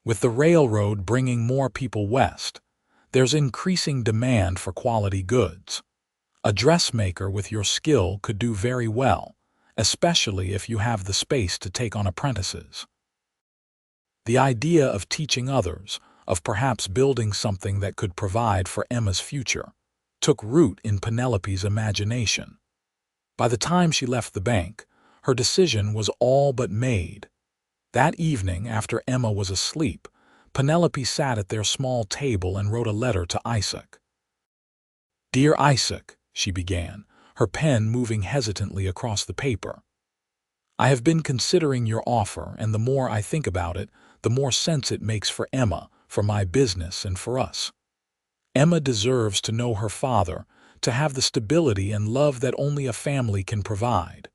Speaker 1: "With the railroad bringing more people west, there's increasing demand for quality goods. A dressmaker with your skill could do very well, especially if you have the space to take on apprentices." The idea of teaching others, of perhaps building something that could provide for Emma's future, took root in Penelope's imagination. By the time she left the bank, her decision was all but made. That evening, after Emma was asleep, Penelope sat at their small table and wrote a letter to Isaac. "Dear Isaac," she began, her pen moving hesitantly across the paper. "I have been considering your offer, and the more I think about it, the more sense it makes for Emma, for my business, and for us. Emma deserves to know her father, to have the stability and love that only a family can provide.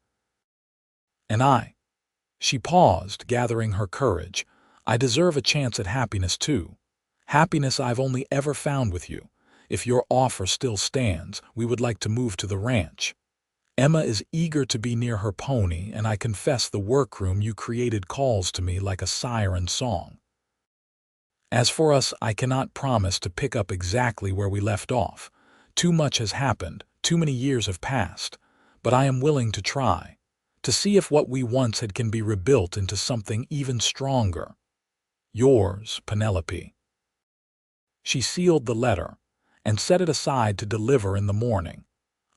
Speaker 1: And I—" she paused, gathering her courage, "I deserve a chance at happiness too. Happiness I've only ever found with you. If your offer still stands, we would like to move to the ranch. Emma is eager to be near her pony, and I confess the workroom you created calls to me like a siren song. As for us, I cannot promise to pick up exactly where we left off. Too much has happened, too many years have passed, but I am willing to try, to see if what we once had can be rebuilt into something even stronger. Yours, Penelope." She sealed the letter and set it aside to deliver in the morning,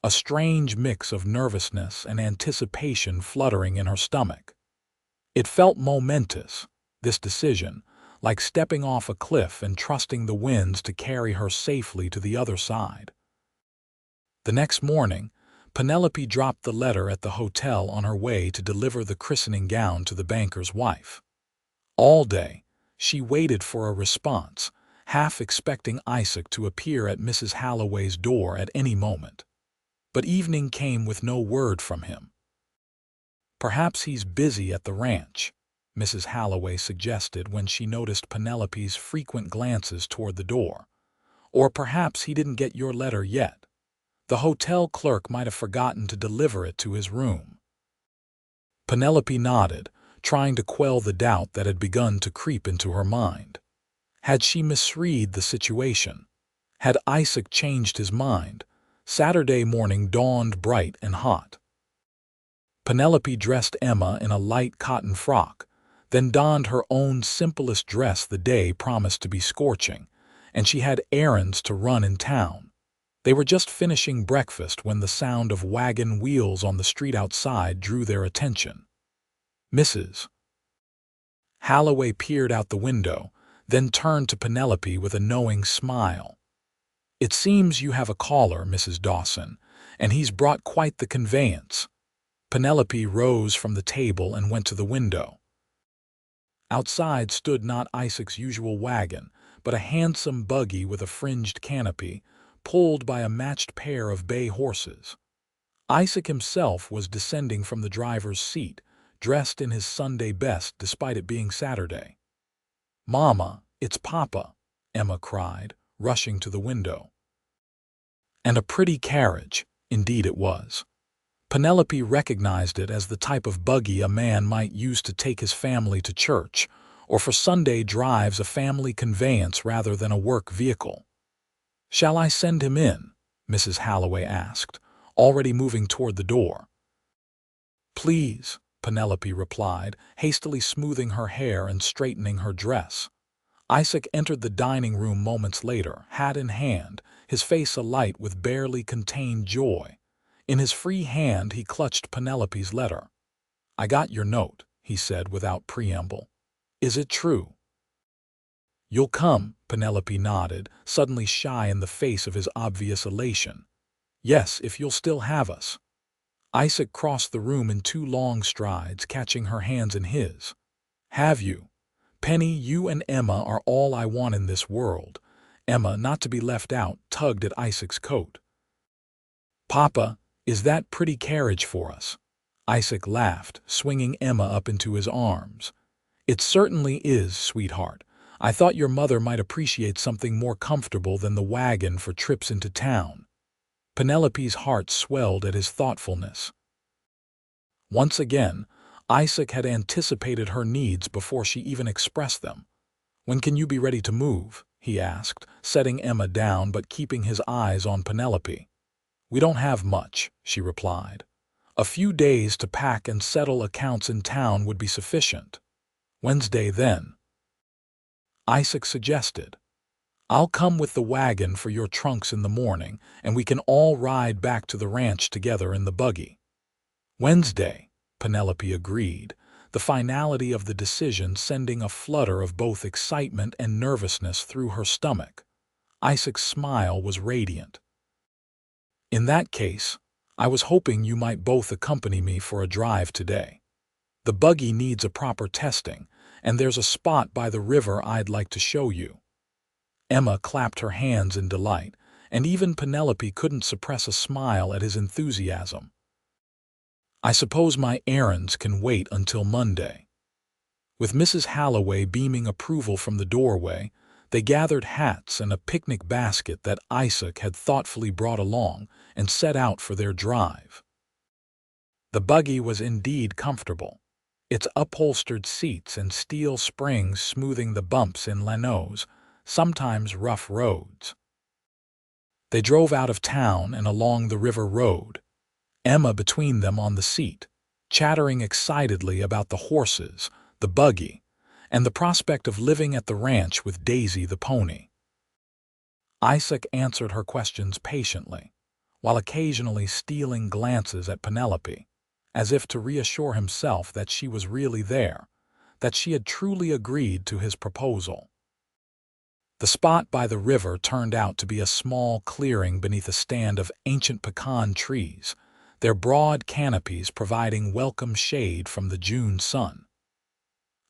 Speaker 1: a strange mix of nervousness and anticipation fluttering in her stomach. It felt momentous, this decision, like stepping off a cliff and trusting the winds to carry her safely to the other side. The next morning, Penelope dropped the letter at the hotel on her way to deliver the christening gown to the banker's wife. All day, she waited for a response, half expecting Isaac to appear at Mrs. Halloway's door at any moment. But evening came with no word from him. "Perhaps he's busy at the ranch," Mrs. Halloway suggested when she noticed Penelope's frequent glances toward the door. "Or perhaps he didn't get your letter yet. The hotel clerk might have forgotten to deliver it to his room. Penelope nodded, trying to quell the doubt that had begun to creep into her mind. Had she misread the situation? Had Isaac changed his mind? Saturday morning dawned bright and hot. Penelope dressed Emma in a light cotton frock, then donned her own simplest dress. The day promised to be scorching, and she had errands to run in town. They were just finishing breakfast when the sound of wagon wheels on the street outside drew their attention. Mrs. Holloway peered out the window, then turned to Penelope with a knowing smile. "It seems you have a caller, Mrs. Dawson, and he's brought quite the conveyance." Penelope rose from the table and went to the window. Outside stood not Isaac's usual wagon, but a handsome buggy with a fringed canopy, pulled by a matched pair of bay horses. Isaac himself was descending from the driver's seat, dressed in his Sunday best despite it being Saturday. "Mama, it's Papa," Emma cried, rushing to the window. And a pretty carriage, indeed it was. Penelope recognized it as the type of buggy a man might use to take his family to church, or for Sunday drives, a family conveyance rather than a work vehicle. "Shall I send him in?" Mrs. Holloway asked, already moving toward the door. "Please," Penelope replied, hastily smoothing her hair and straightening her dress. Isaac entered the dining room moments later, hat in hand, his face alight with barely contained joy. In his free hand he clutched Penelope's letter. "I got your note," he said without preamble. "Is it true?" "You'll come," Penelope nodded, suddenly shy in the face of his obvious elation. "Yes, if you'll still have us." Isaac crossed the room in 2 long strides, catching her hands in his. "Have you? Penny, you and Emma are all I want in this world." Emma, not to be left out, tugged at Isaac's coat. "Papa, is that pretty carriage for us?" Isaac laughed, swinging Emma up into his arms. "It certainly is, sweetheart. I thought your mother might appreciate something more comfortable than the wagon for trips into town." Penelope's heart swelled at his thoughtfulness. Once again, Isaac had anticipated her needs before she even expressed them. "When can you be ready to move?" he asked, setting Emma down but keeping his eyes on Penelope. "We don't have much," she replied. "A few days to pack and settle accounts in town would be sufficient." "Wednesday, then," Isaac suggested. "I'll come with the wagon for your trunks in the morning, and we can all ride back to the ranch together in the buggy." "Wednesday," Penelope agreed, the finality of the decision sending a flutter of both excitement and nervousness through her stomach. Isaac's smile was radiant. "In that case, I was hoping you might both accompany me for a drive today. The buggy needs a proper testing, and there's a spot by the river I'd like to show you." Emma clapped her hands in delight, and even Penelope couldn't suppress a smile at his enthusiasm. "I suppose my errands can wait until Monday." With Mrs. Holloway beaming approval from the doorway, they gathered hats and a picnic basket that Isaac had thoughtfully brought along and set out for their drive. The buggy was indeed comfortable, its upholstered seats and steel springs smoothing the bumps in Llano's, sometimes rough roads. They drove out of town and along the river road, Emma between them on the seat, chattering excitedly about the horses, the buggy, and the prospect of living at the ranch with Daisy the pony. Isaac answered her questions patiently, while occasionally stealing glances at Penelope, as if to reassure himself that she was really there, that she had truly agreed to his proposal. The spot by the river turned out to be a small clearing beneath a stand of ancient pecan trees, their broad canopies providing welcome shade from the June sun.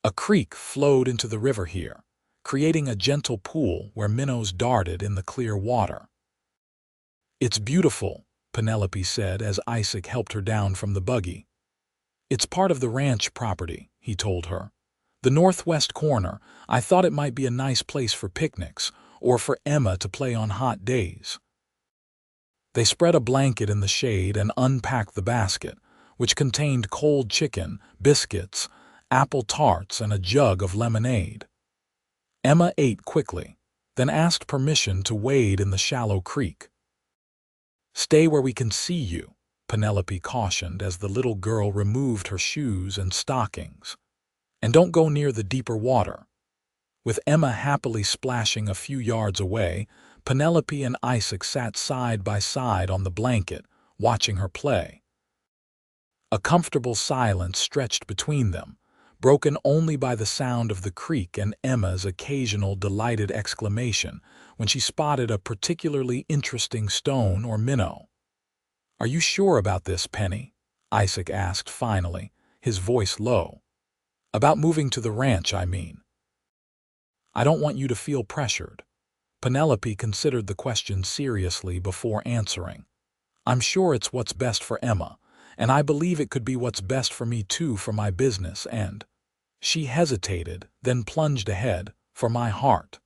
Speaker 1: A creek flowed into the river here, creating a gentle pool where minnows darted in the clear water. "It's beautiful," Penelope said as Isaac helped her down from the buggy. "It's part of the ranch property," he told her. "The northwest corner. I thought it might be a nice place for picnics, or for Emma to play on hot days." They spread a blanket in the shade and unpacked the basket, which contained cold chicken, biscuits, apple tarts, and a jug of lemonade. Emma ate quickly, then asked permission to wade in the shallow creek. "Stay where we can see you," Penelope cautioned as the little girl removed her shoes and stockings. "And don't go near the deeper water." With Emma happily splashing a few yards away, Penelope and Isaac sat side by side on the blanket, watching her play. A comfortable silence stretched between them, broken only by the sound of the creek and Emma's occasional delighted exclamation when she spotted a particularly interesting stone or minnow. "Are you sure about this, Penny?" Isaac asked finally, his voice low. "About moving to the ranch, I mean." "I don't want you to feel pressured." Penelope considered the question seriously before answering. "I'm sure it's what's best for Emma, and I believe it could be what's best for me too, for my business and—" She hesitated, then plunged ahead, "for my heart."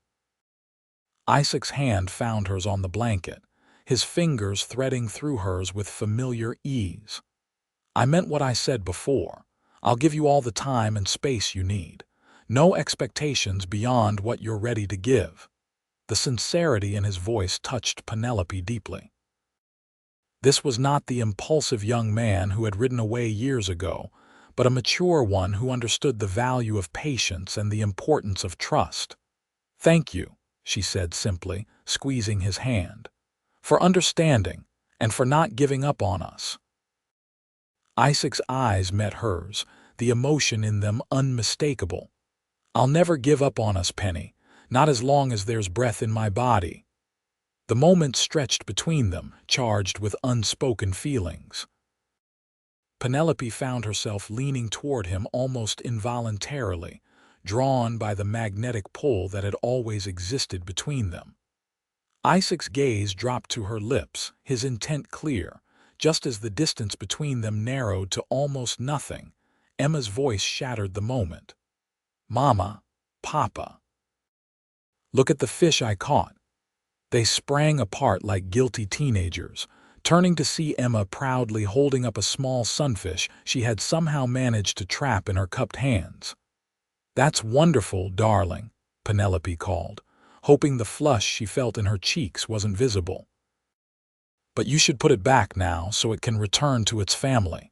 Speaker 1: Isaac's hand found hers on the blanket, his fingers threading through hers with familiar ease. "I meant what I said before. I'll give you all the time and space you need. No expectations beyond what you're ready to give." The sincerity in his voice touched Penelope deeply. This was not the impulsive young man who had ridden away years ago, but a mature one who understood the value of patience and the importance of trust. "Thank you," she said simply, squeezing his hand, "for understanding and for not giving up on us." Isaac's eyes met hers, the emotion in them unmistakable. "I'll never give up on us, Penny, not as long as there's breath in my body." The moment stretched between them, charged with unspoken feelings. Penelope found herself leaning toward him almost involuntarily, drawn by the magnetic pull that had always existed between them. Isaac's gaze dropped to her lips, his intent clear. Just as the distance between them narrowed to almost nothing, Emma's voice shattered the moment. "Mama, Papa, look at the fish I caught." They sprang apart like guilty teenagers, turning to see Emma proudly holding up a small sunfish she had somehow managed to trap in her cupped hands. "That's wonderful, darling," Penelope called, hoping the flush she felt in her cheeks wasn't visible. "But you should put it back now so it can return to its family."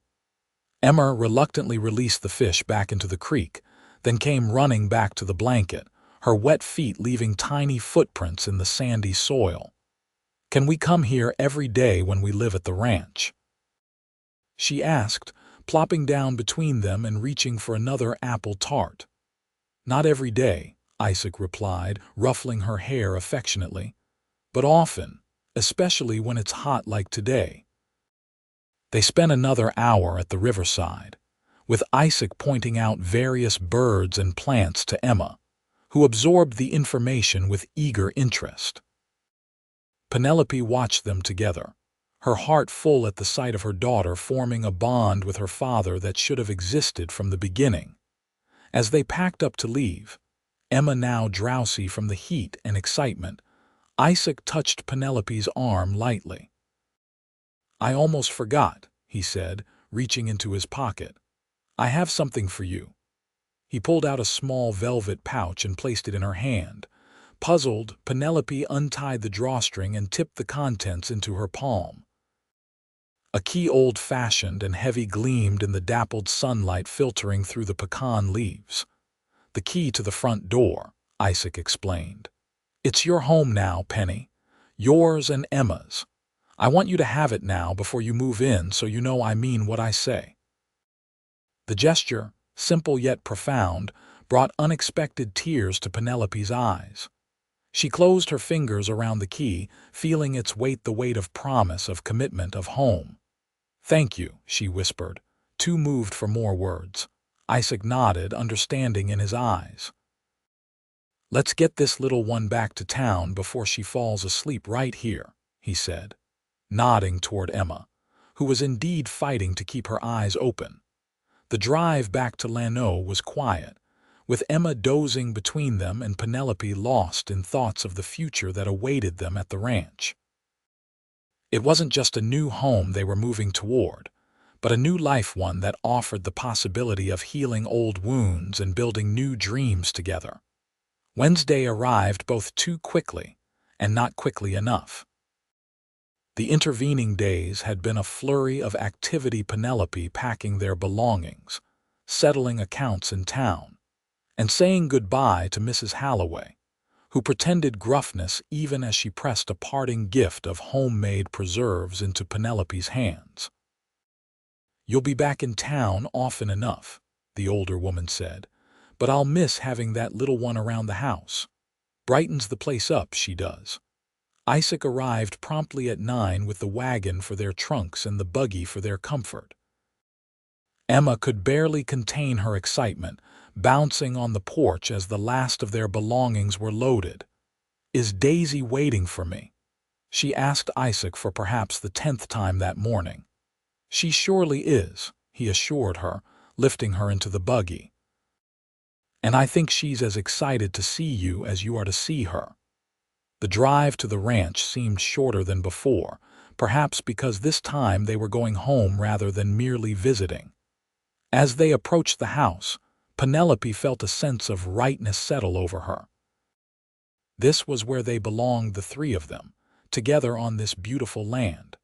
Speaker 1: Emma reluctantly released the fish back into the creek, then came running back to the blanket, her wet feet leaving tiny footprints in the sandy soil. "Can we come here every day when we live at the ranch?" she asked, plopping down between them and reaching for another apple tart. "Not every day," Isaac replied, ruffling her hair affectionately, "but often, especially when it's hot like today." They spent another hour at the riverside, with Isaac pointing out various birds and plants to Emma, who absorbed the information with eager interest. Penelope watched them together, her heart full at the sight of her daughter forming a bond with her father that should have existed from the beginning. As they packed up to leave, Emma now drowsy from the heat and excitement, Isaac touched Penelope's arm lightly. "I almost forgot," he said, reaching into his pocket. "I have something for you." He pulled out a small velvet pouch and placed it in her hand. Puzzled, Penelope untied the drawstring and tipped the contents into her palm. A key, old-fashioned and heavy, gleamed in the dappled sunlight filtering through the pecan leaves. "The key to the front door," Isaac explained. "It's your home now, Penny. Yours and Emma's. I want you to have it now before you move in so you know I mean what I say." The gesture, simple yet profound, brought unexpected tears to Penelope's eyes. She closed her fingers around the key, feeling its weight, the weight of promise, of commitment, of home. "Thank you," she whispered, too moved for more words. Isaac nodded, understanding in his eyes. "Let's get this little one back to town before she falls asleep right here," he said, nodding toward Emma, who was indeed fighting to keep her eyes open. The drive back to Llano was quiet, with Emma dozing between them and Penelope lost in thoughts of the future that awaited them at the ranch. It wasn't just a new home they were moving toward, but a new life, one that offered the possibility of healing old wounds and building new dreams together. Wednesday arrived both too quickly and not quickly enough. The intervening days had been a flurry of activity, Penelope packing their belongings, settling accounts in town, and saying goodbye to Mrs. Halloway, who pretended gruffness even as she pressed a parting gift of homemade preserves into Penelope's hands. "You'll be back in town often enough," the older woman said, "but I'll miss having that little one around the house. Brightens the place up, she does." Isaac arrived promptly at 9 with the wagon for their trunks and the buggy for their comfort. Emma could barely contain her excitement, bouncing on the porch as the last of their belongings were loaded. "Is Daisy waiting for me?" she asked Isaac for perhaps the 10th time that morning. "She surely is," he assured her, lifting her into the buggy. "And I think she's as excited to see you as you are to see her." The drive to the ranch seemed shorter than before, perhaps because this time they were going home rather than merely visiting. As they approached the house, Penelope felt a sense of rightness settle over her. This was where they belonged, the three of them, together on this beautiful land.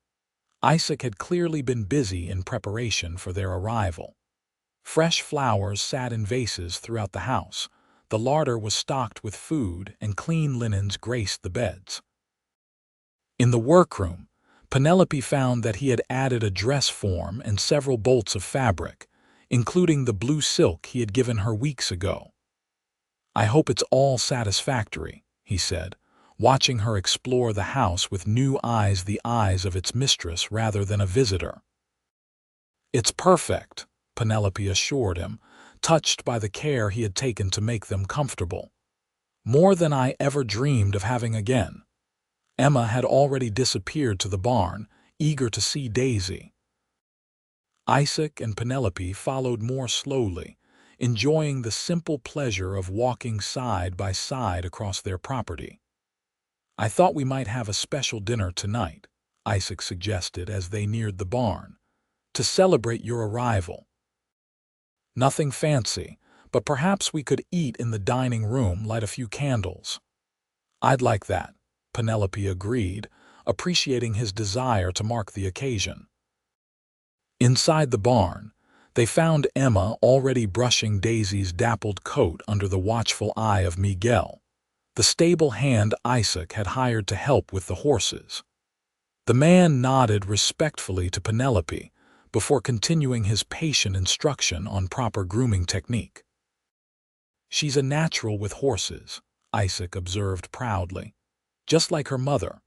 Speaker 1: Isaac had clearly been busy in preparation for their arrival. Fresh flowers sat in vases throughout the house. The larder was stocked with food, and clean linens graced the beds. In the workroom, Penelope found that he had added a dress form and several bolts of fabric, including the blue silk he had given her weeks ago. "I hope it's all satisfactory," he said, watching her explore the house with new eyes, the eyes of its mistress rather than a visitor. "It's perfect," Penelope assured him, touched by the care he had taken to make them comfortable. "More than I ever dreamed of having again." Emma had already disappeared to the barn, eager to see Daisy. Isaac and Penelope followed more slowly, enjoying the simple pleasure of walking side by side across their property. "I thought we might have a special dinner tonight," Isaac suggested as they neared the barn, "to celebrate your arrival. Nothing fancy, but perhaps we could eat in the dining room, light a few candles." "I'd like that," Penelope agreed, appreciating his desire to mark the occasion. Inside the barn, they found Emma already brushing Daisy's dappled coat under the watchful eye of Miguel, the stable hand Isaac had hired to help with the horses. The man nodded respectfully to Penelope before continuing his patient instruction on proper grooming technique. "She's a natural with horses," Isaac observed proudly. "Just like her mother."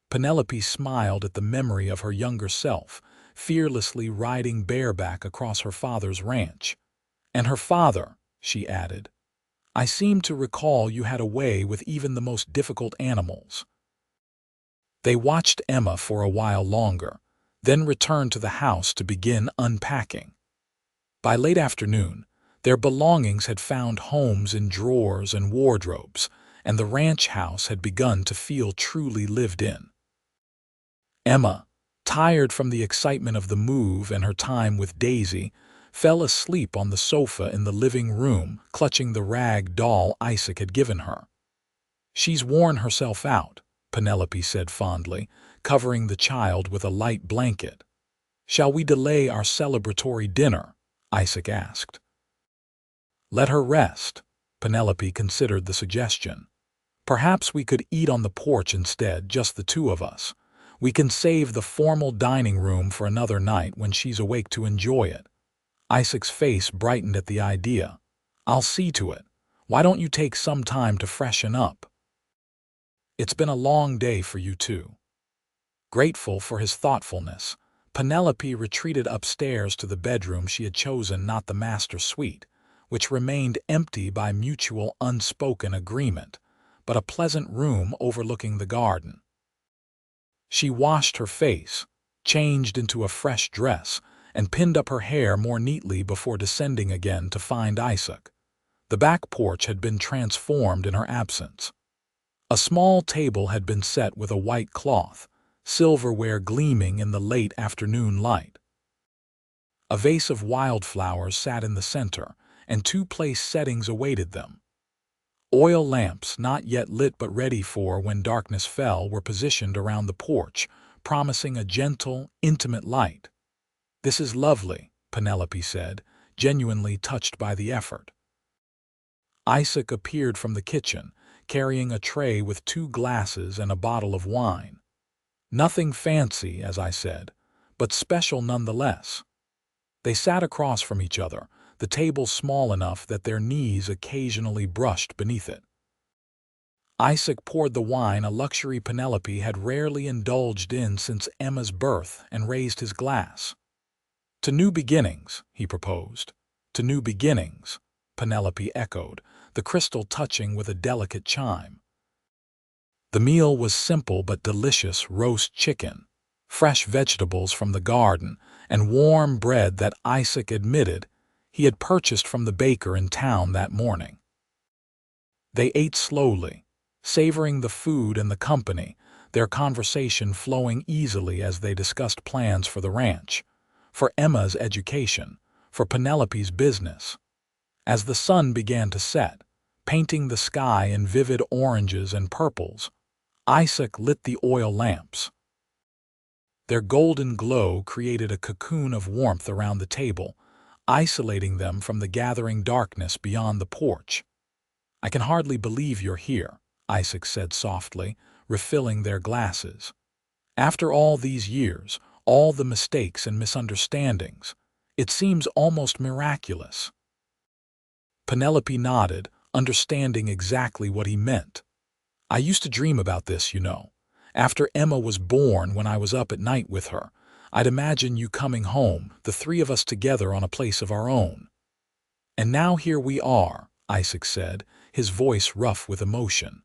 Speaker 1: Penelope smiled at the memory of her younger self, fearlessly riding bareback across her father's ranch. "And her father," she added. "I seem to recall you had a way with even the most difficult animals." They watched Emma for a while longer, then returned to the house to begin unpacking. By late afternoon, their belongings had found homes in drawers and wardrobes, and the ranch house had begun to feel truly lived in. Emma, tired from the excitement of the move and her time with Daisy, fell asleep on the sofa in the living room, clutching the rag doll Isaac had given her. "She's worn herself out," Penelope said fondly, covering the child with a light blanket. "Shall we delay our celebratory dinner?" Isaac asked. "Let her rest," Penelope considered the suggestion. "Perhaps we could eat on the porch instead, just the two of us. We can save the formal dining room for another night when she's awake to enjoy it." Isaac's face brightened at the idea. "I'll see to it. Why don't you take some time to freshen up? It's been a long day for you too." Grateful for his thoughtfulness, Penelope retreated upstairs to the bedroom she had chosen, not the master suite, which remained empty by mutual unspoken agreement, but a pleasant room overlooking the garden. She washed her face, changed into a fresh dress, and pinned up her hair more neatly before descending again to find Isaac. The back porch had been transformed in her absence. A small table had been set with a white cloth, silverware gleaming in the late afternoon light. A vase of wildflowers sat in the center, and two place settings awaited them. Oil lamps, not yet lit but ready for when darkness fell, were positioned around the porch, promising a gentle, intimate light. "This is lovely," Penelope said, genuinely touched by the effort. Isaac appeared from the kitchen, carrying a tray with 2 glasses and a bottle of wine. "Nothing fancy," as I said, "but special nonetheless." They sat across from each other, the table small enough that their knees occasionally brushed beneath it. Isaac poured the wine, a luxury Penelope had rarely indulged in since Emma's birth, and raised his glass. "To new beginnings," he proposed. "To new beginnings," Penelope echoed, the crystal touching with a delicate chime. The meal was simple but delicious: roast chicken, fresh vegetables from the garden, and warm bread that Isaac admitted he had purchased from the baker in town that morning. They ate slowly, savoring the food and the company, their conversation flowing easily as they discussed plans for the ranch, for Emma's education, for Penelope's business. As the sun began to set, painting the sky in vivid oranges and purples, Isaac lit the oil lamps. Their golden glow created a cocoon of warmth around the table, isolating them from the gathering darkness beyond the porch. "I can hardly believe you're here," Isaac said softly, refilling their glasses. "After all these years, all the mistakes and misunderstandings, it seems almost miraculous." Penelope nodded, understanding exactly what he meant. "I used to dream about this, you know. After Emma was born, when I was up at night with her, I'd imagine you coming home, the 3 of us together on a place of our own. And now here we are," Isaac said, his voice rough with emotion.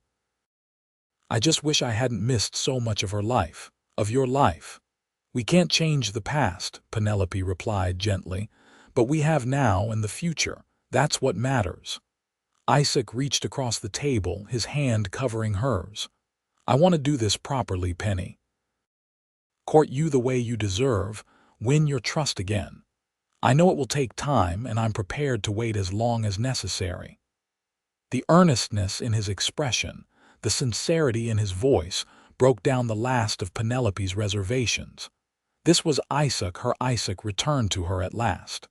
Speaker 1: "I just wish I hadn't missed so much of her life, of your life." "We can't change the past," Penelope replied gently, "but we have now and the future. That's what matters." Isaac reached across the table, his hand covering hers. "I want to do this properly, Penny. Court you the way you deserve, win your trust again. I know it will take time, and I'm prepared to wait as long as necessary." The earnestness in his expression, the sincerity in his voice, broke down the last of Penelope's reservations. This was Isaac, her Isaac, returned to her at last.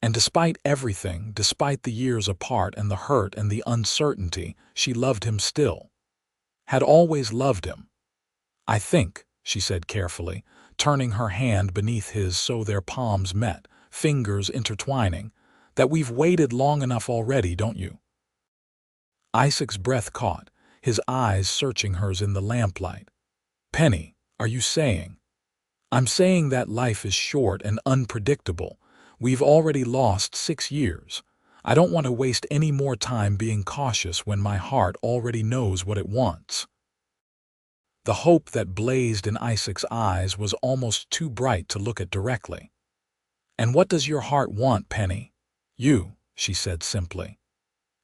Speaker 1: And despite everything, despite the years apart and the hurt and the uncertainty, she loved him still. Had always loved him. "I think," she said carefully, turning her hand beneath his so their palms met, fingers intertwining, "that we've waited long enough already, don't you?" Isaac's breath caught, his eyes searching hers in the lamplight. "Penny, are you saying—" "I'm saying that life is short and unpredictable. We've already lost 6 years. I don't want to waste any more time being cautious when my heart already knows what it wants." The hope that blazed in Isaac's eyes was almost too bright to look at directly. "And what does your heart want, Penny?" "You," she said simply.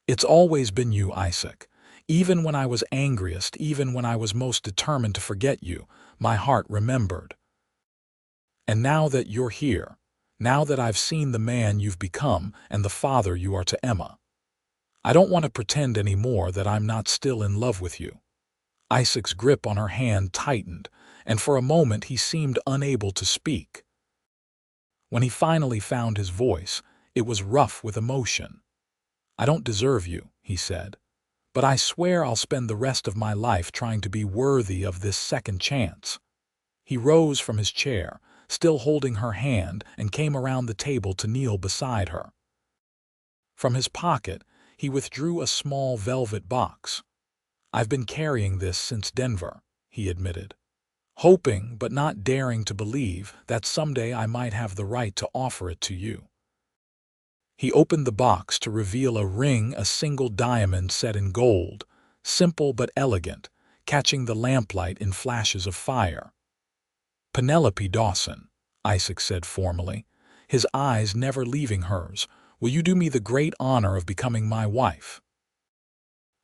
Speaker 1: "It's always been you, Isaac. Even when I was angriest, even when I was most determined to forget you, my heart remembered. And now that you're here, now that I've seen the man you've become and the father you are to Emma, I don't want to pretend anymore that I'm not still in love with you." Isaac's grip on her hand tightened, and for a moment he seemed unable to speak. When he finally found his voice, it was rough with emotion. "I don't deserve you," he said, "but I swear I'll spend the rest of my life trying to be worthy of this second chance." He rose from his chair, still holding her hand, and came around the table to kneel beside her. From his pocket, he withdrew a small velvet box. "I've been carrying this since Denver," he admitted, "hoping but not daring to believe that someday I might have the right to offer it to you." He opened the box to reveal a ring, a single diamond set in gold, simple but elegant, catching the lamplight in flashes of fire. "Penelope Dawson," Isaac said formally, his eyes never leaving hers, "will you do me the great honor of becoming my wife?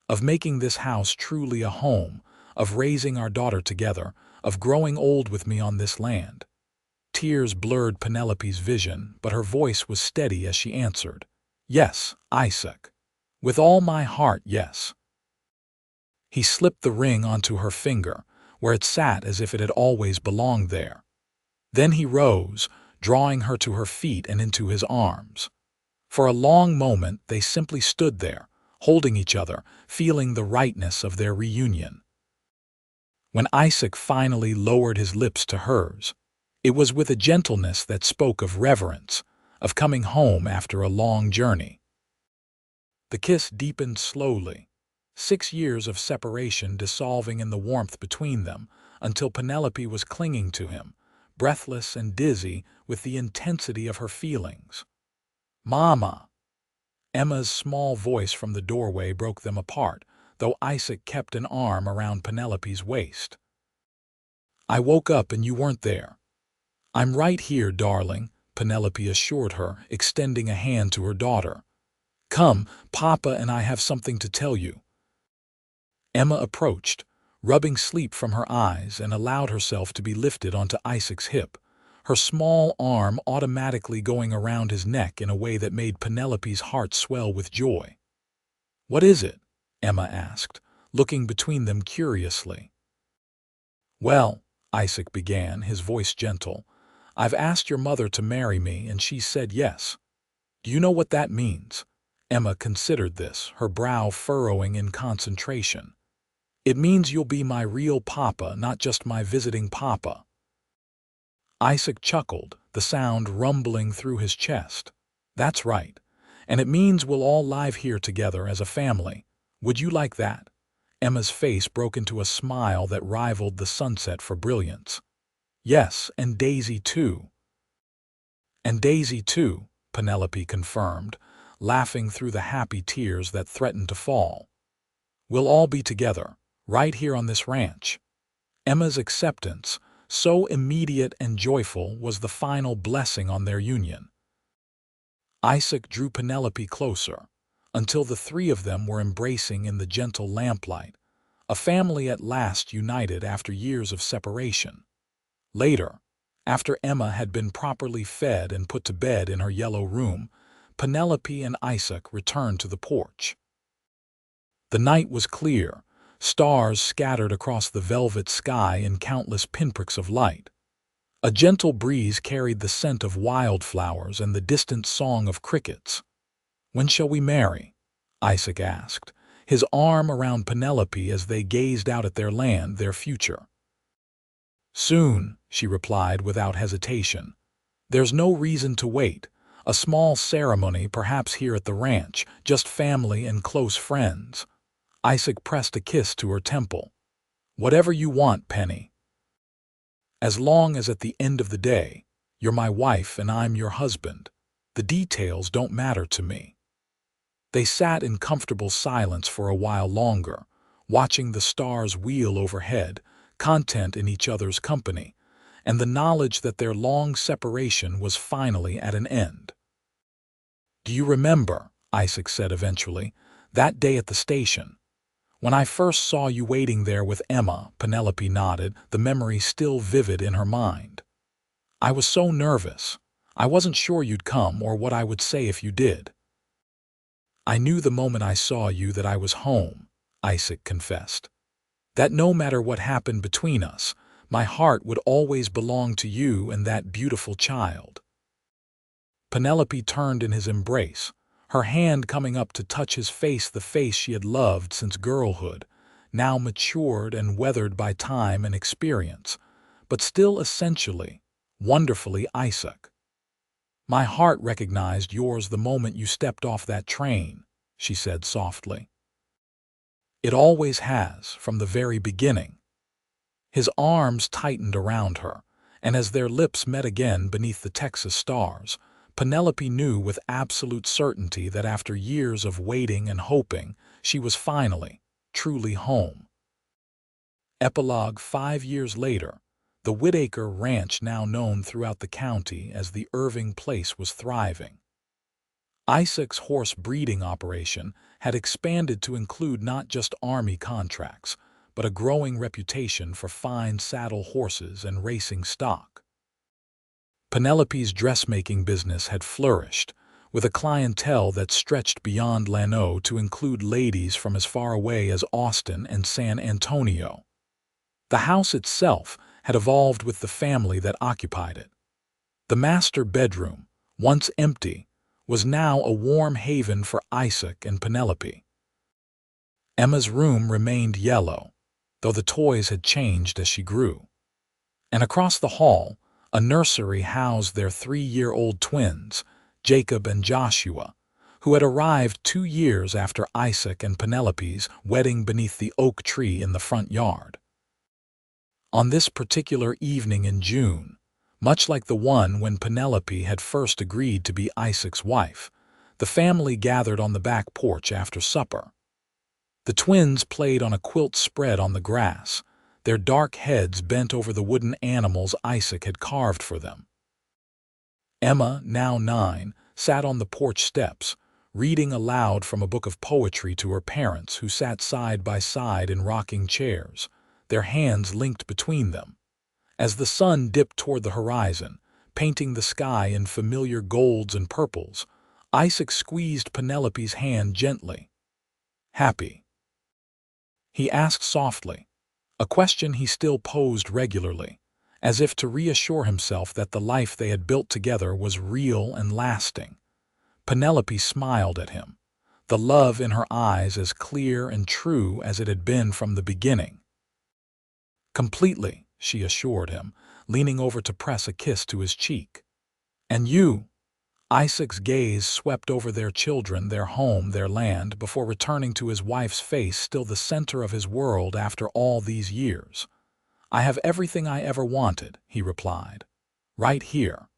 Speaker 1: Of making this house truly a home, of raising our daughter together, of growing old with me on this land. Tears blurred Penelope's vision, but her voice was steady as she answered, "Yes, Isaac. With all my heart, yes." He slipped the ring onto her finger, where it sat as if it had always belonged there. Then he rose, drawing her to her feet and into his arms. For a long moment they simply stood there, holding each other, feeling the rightness of their reunion. When Isaac finally lowered his lips to hers, it was with a gentleness that spoke of reverence, of coming home after a long journey. The kiss deepened slowly, 6 years of separation dissolving in the warmth between them, until Penelope was clinging to him, breathless and dizzy with the intensity of her feelings. "Mama!" Emma's small voice from the doorway broke them apart, though Isaac kept an arm around Penelope's waist. "I woke up and you weren't there." "I'm right here, darling," Penelope assured her, extending a hand to her daughter. "Come, Papa and I have something to tell you." Emma approached, rubbing sleep from her eyes, and allowed herself to be lifted onto Isaac's hip, her small arm automatically going around his neck in a way that made Penelope's heart swell with joy. "What is it?" Emma asked, looking between them curiously. "Well," Isaac began, his voice gentle, "I've asked your mother to marry me and she said yes. Do you know what that means?" Emma considered this, her brow furrowing in concentration. "It means you'll be my real papa, not just my visiting papa." Isaac chuckled, the sound rumbling through his chest. "That's right. And it means we'll all live here together as a family. Would you like that?" Emma's face broke into a smile that rivaled the sunset for brilliance. "Yes, and Daisy too." "And Daisy too," Penelope confirmed, laughing through the happy tears that threatened to fall. "We'll all be together, right here on this ranch." Emma's acceptance, so immediate and joyful, was the final blessing on their union. Isaac drew Penelope closer, until the three of them were embracing in the gentle lamplight, a family at last united after years of separation. Later, after Emma had been properly fed and put to bed in her yellow room, Penelope and Isaac returned to the porch. The night was clear, stars scattered across the velvet sky in countless pinpricks of light. A gentle breeze carried the scent of wildflowers and the distant song of crickets. "When shall we marry?" Isaac asked, his arm around Penelope as they gazed out at their land, their future. "Soon," she replied without hesitation. "There's no reason to wait. A small ceremony, perhaps here at the ranch, just family and close friends." Isaac pressed a kiss to her temple. "Whatever you want, Penny. As long as at the end of the day, you're my wife and I'm your husband. The details don't matter to me." They sat in comfortable silence for a while longer, watching the stars wheel overhead, content in each other's company, and the knowledge that their long separation was finally at an end. "Do you remember," Isaac said eventually, "that day at the station? When I first saw you waiting there with Emma?" Penelope nodded, the memory still vivid in her mind. "I was so nervous. I wasn't sure you'd come or what I would say if you did." "I knew the moment I saw you that I was home," Isaac confessed. "That no matter what happened between us, my heart would always belong to you and that beautiful child." Penelope turned in his embrace, her hand coming up to touch his face, the face she had loved since girlhood, now matured and weathered by time and experience, but still essentially, wonderfully Isaac. "My heart recognized yours the moment you stepped off that train," she said softly. "It always has, from the very beginning." His arms tightened around her, and as their lips met again beneath the Texas stars, Penelope knew with absolute certainty that after years of waiting and hoping, she was finally, truly home. Epilogue: 5 years later, the Whitaker Ranch, now known throughout the county as the Irving place, was thriving. Isaac's horse breeding operation had expanded to include not just Army contracts, but a growing reputation for fine saddle horses and racing stock. Penelope's dressmaking business had flourished, with a clientele that stretched beyond Llano to include ladies from as far away as Austin and San Antonio. The house itself had evolved with the family that occupied it. The master bedroom, once empty, was now a warm haven for Isaac and Penelope. Emma's room remained yellow, though the toys had changed as she grew. And across the hall, a nursery housed their 3-year-old twins, Jacob and Joshua, who had arrived 2 years after Isaac and Penelope's wedding beneath the oak tree in the front yard. On this particular evening in June, much like the one when Penelope had first agreed to be Isaac's wife, the family gathered on the back porch after supper. The twins played on a quilt spread on the grass, their dark heads bent over the wooden animals Isaac had carved for them. Emma, now 9, sat on the porch steps, reading aloud from a book of poetry to her parents who sat side by side in rocking chairs, their hands linked between them. As the sun dipped toward the horizon, painting the sky in familiar golds and purples, Isaac squeezed Penelope's hand gently. "Happy?" he asked softly, a question he still posed regularly, as if to reassure himself that the life they had built together was real and lasting. Penelope smiled at him, the love in her eyes as clear and true as it had been from the beginning. "Completely," she assured him, leaning over to press a kiss to his cheek. "And you?" Isaac's gaze swept over their children, their home, their land, before returning to his wife's face, still the center of his world after all these years. "I have everything I ever wanted," he replied. "Right here."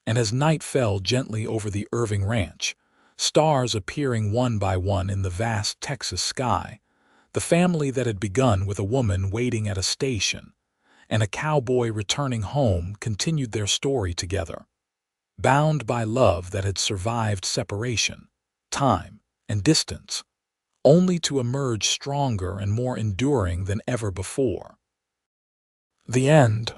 Speaker 1: And as night fell gently over the Irving ranch, stars appearing one by one in the vast Texas sky, the family that had begun with a woman waiting at a station and a cowboy returning home continued their story together, bound by love that had survived separation, time, and distance, only to emerge stronger and more enduring than ever before. The end.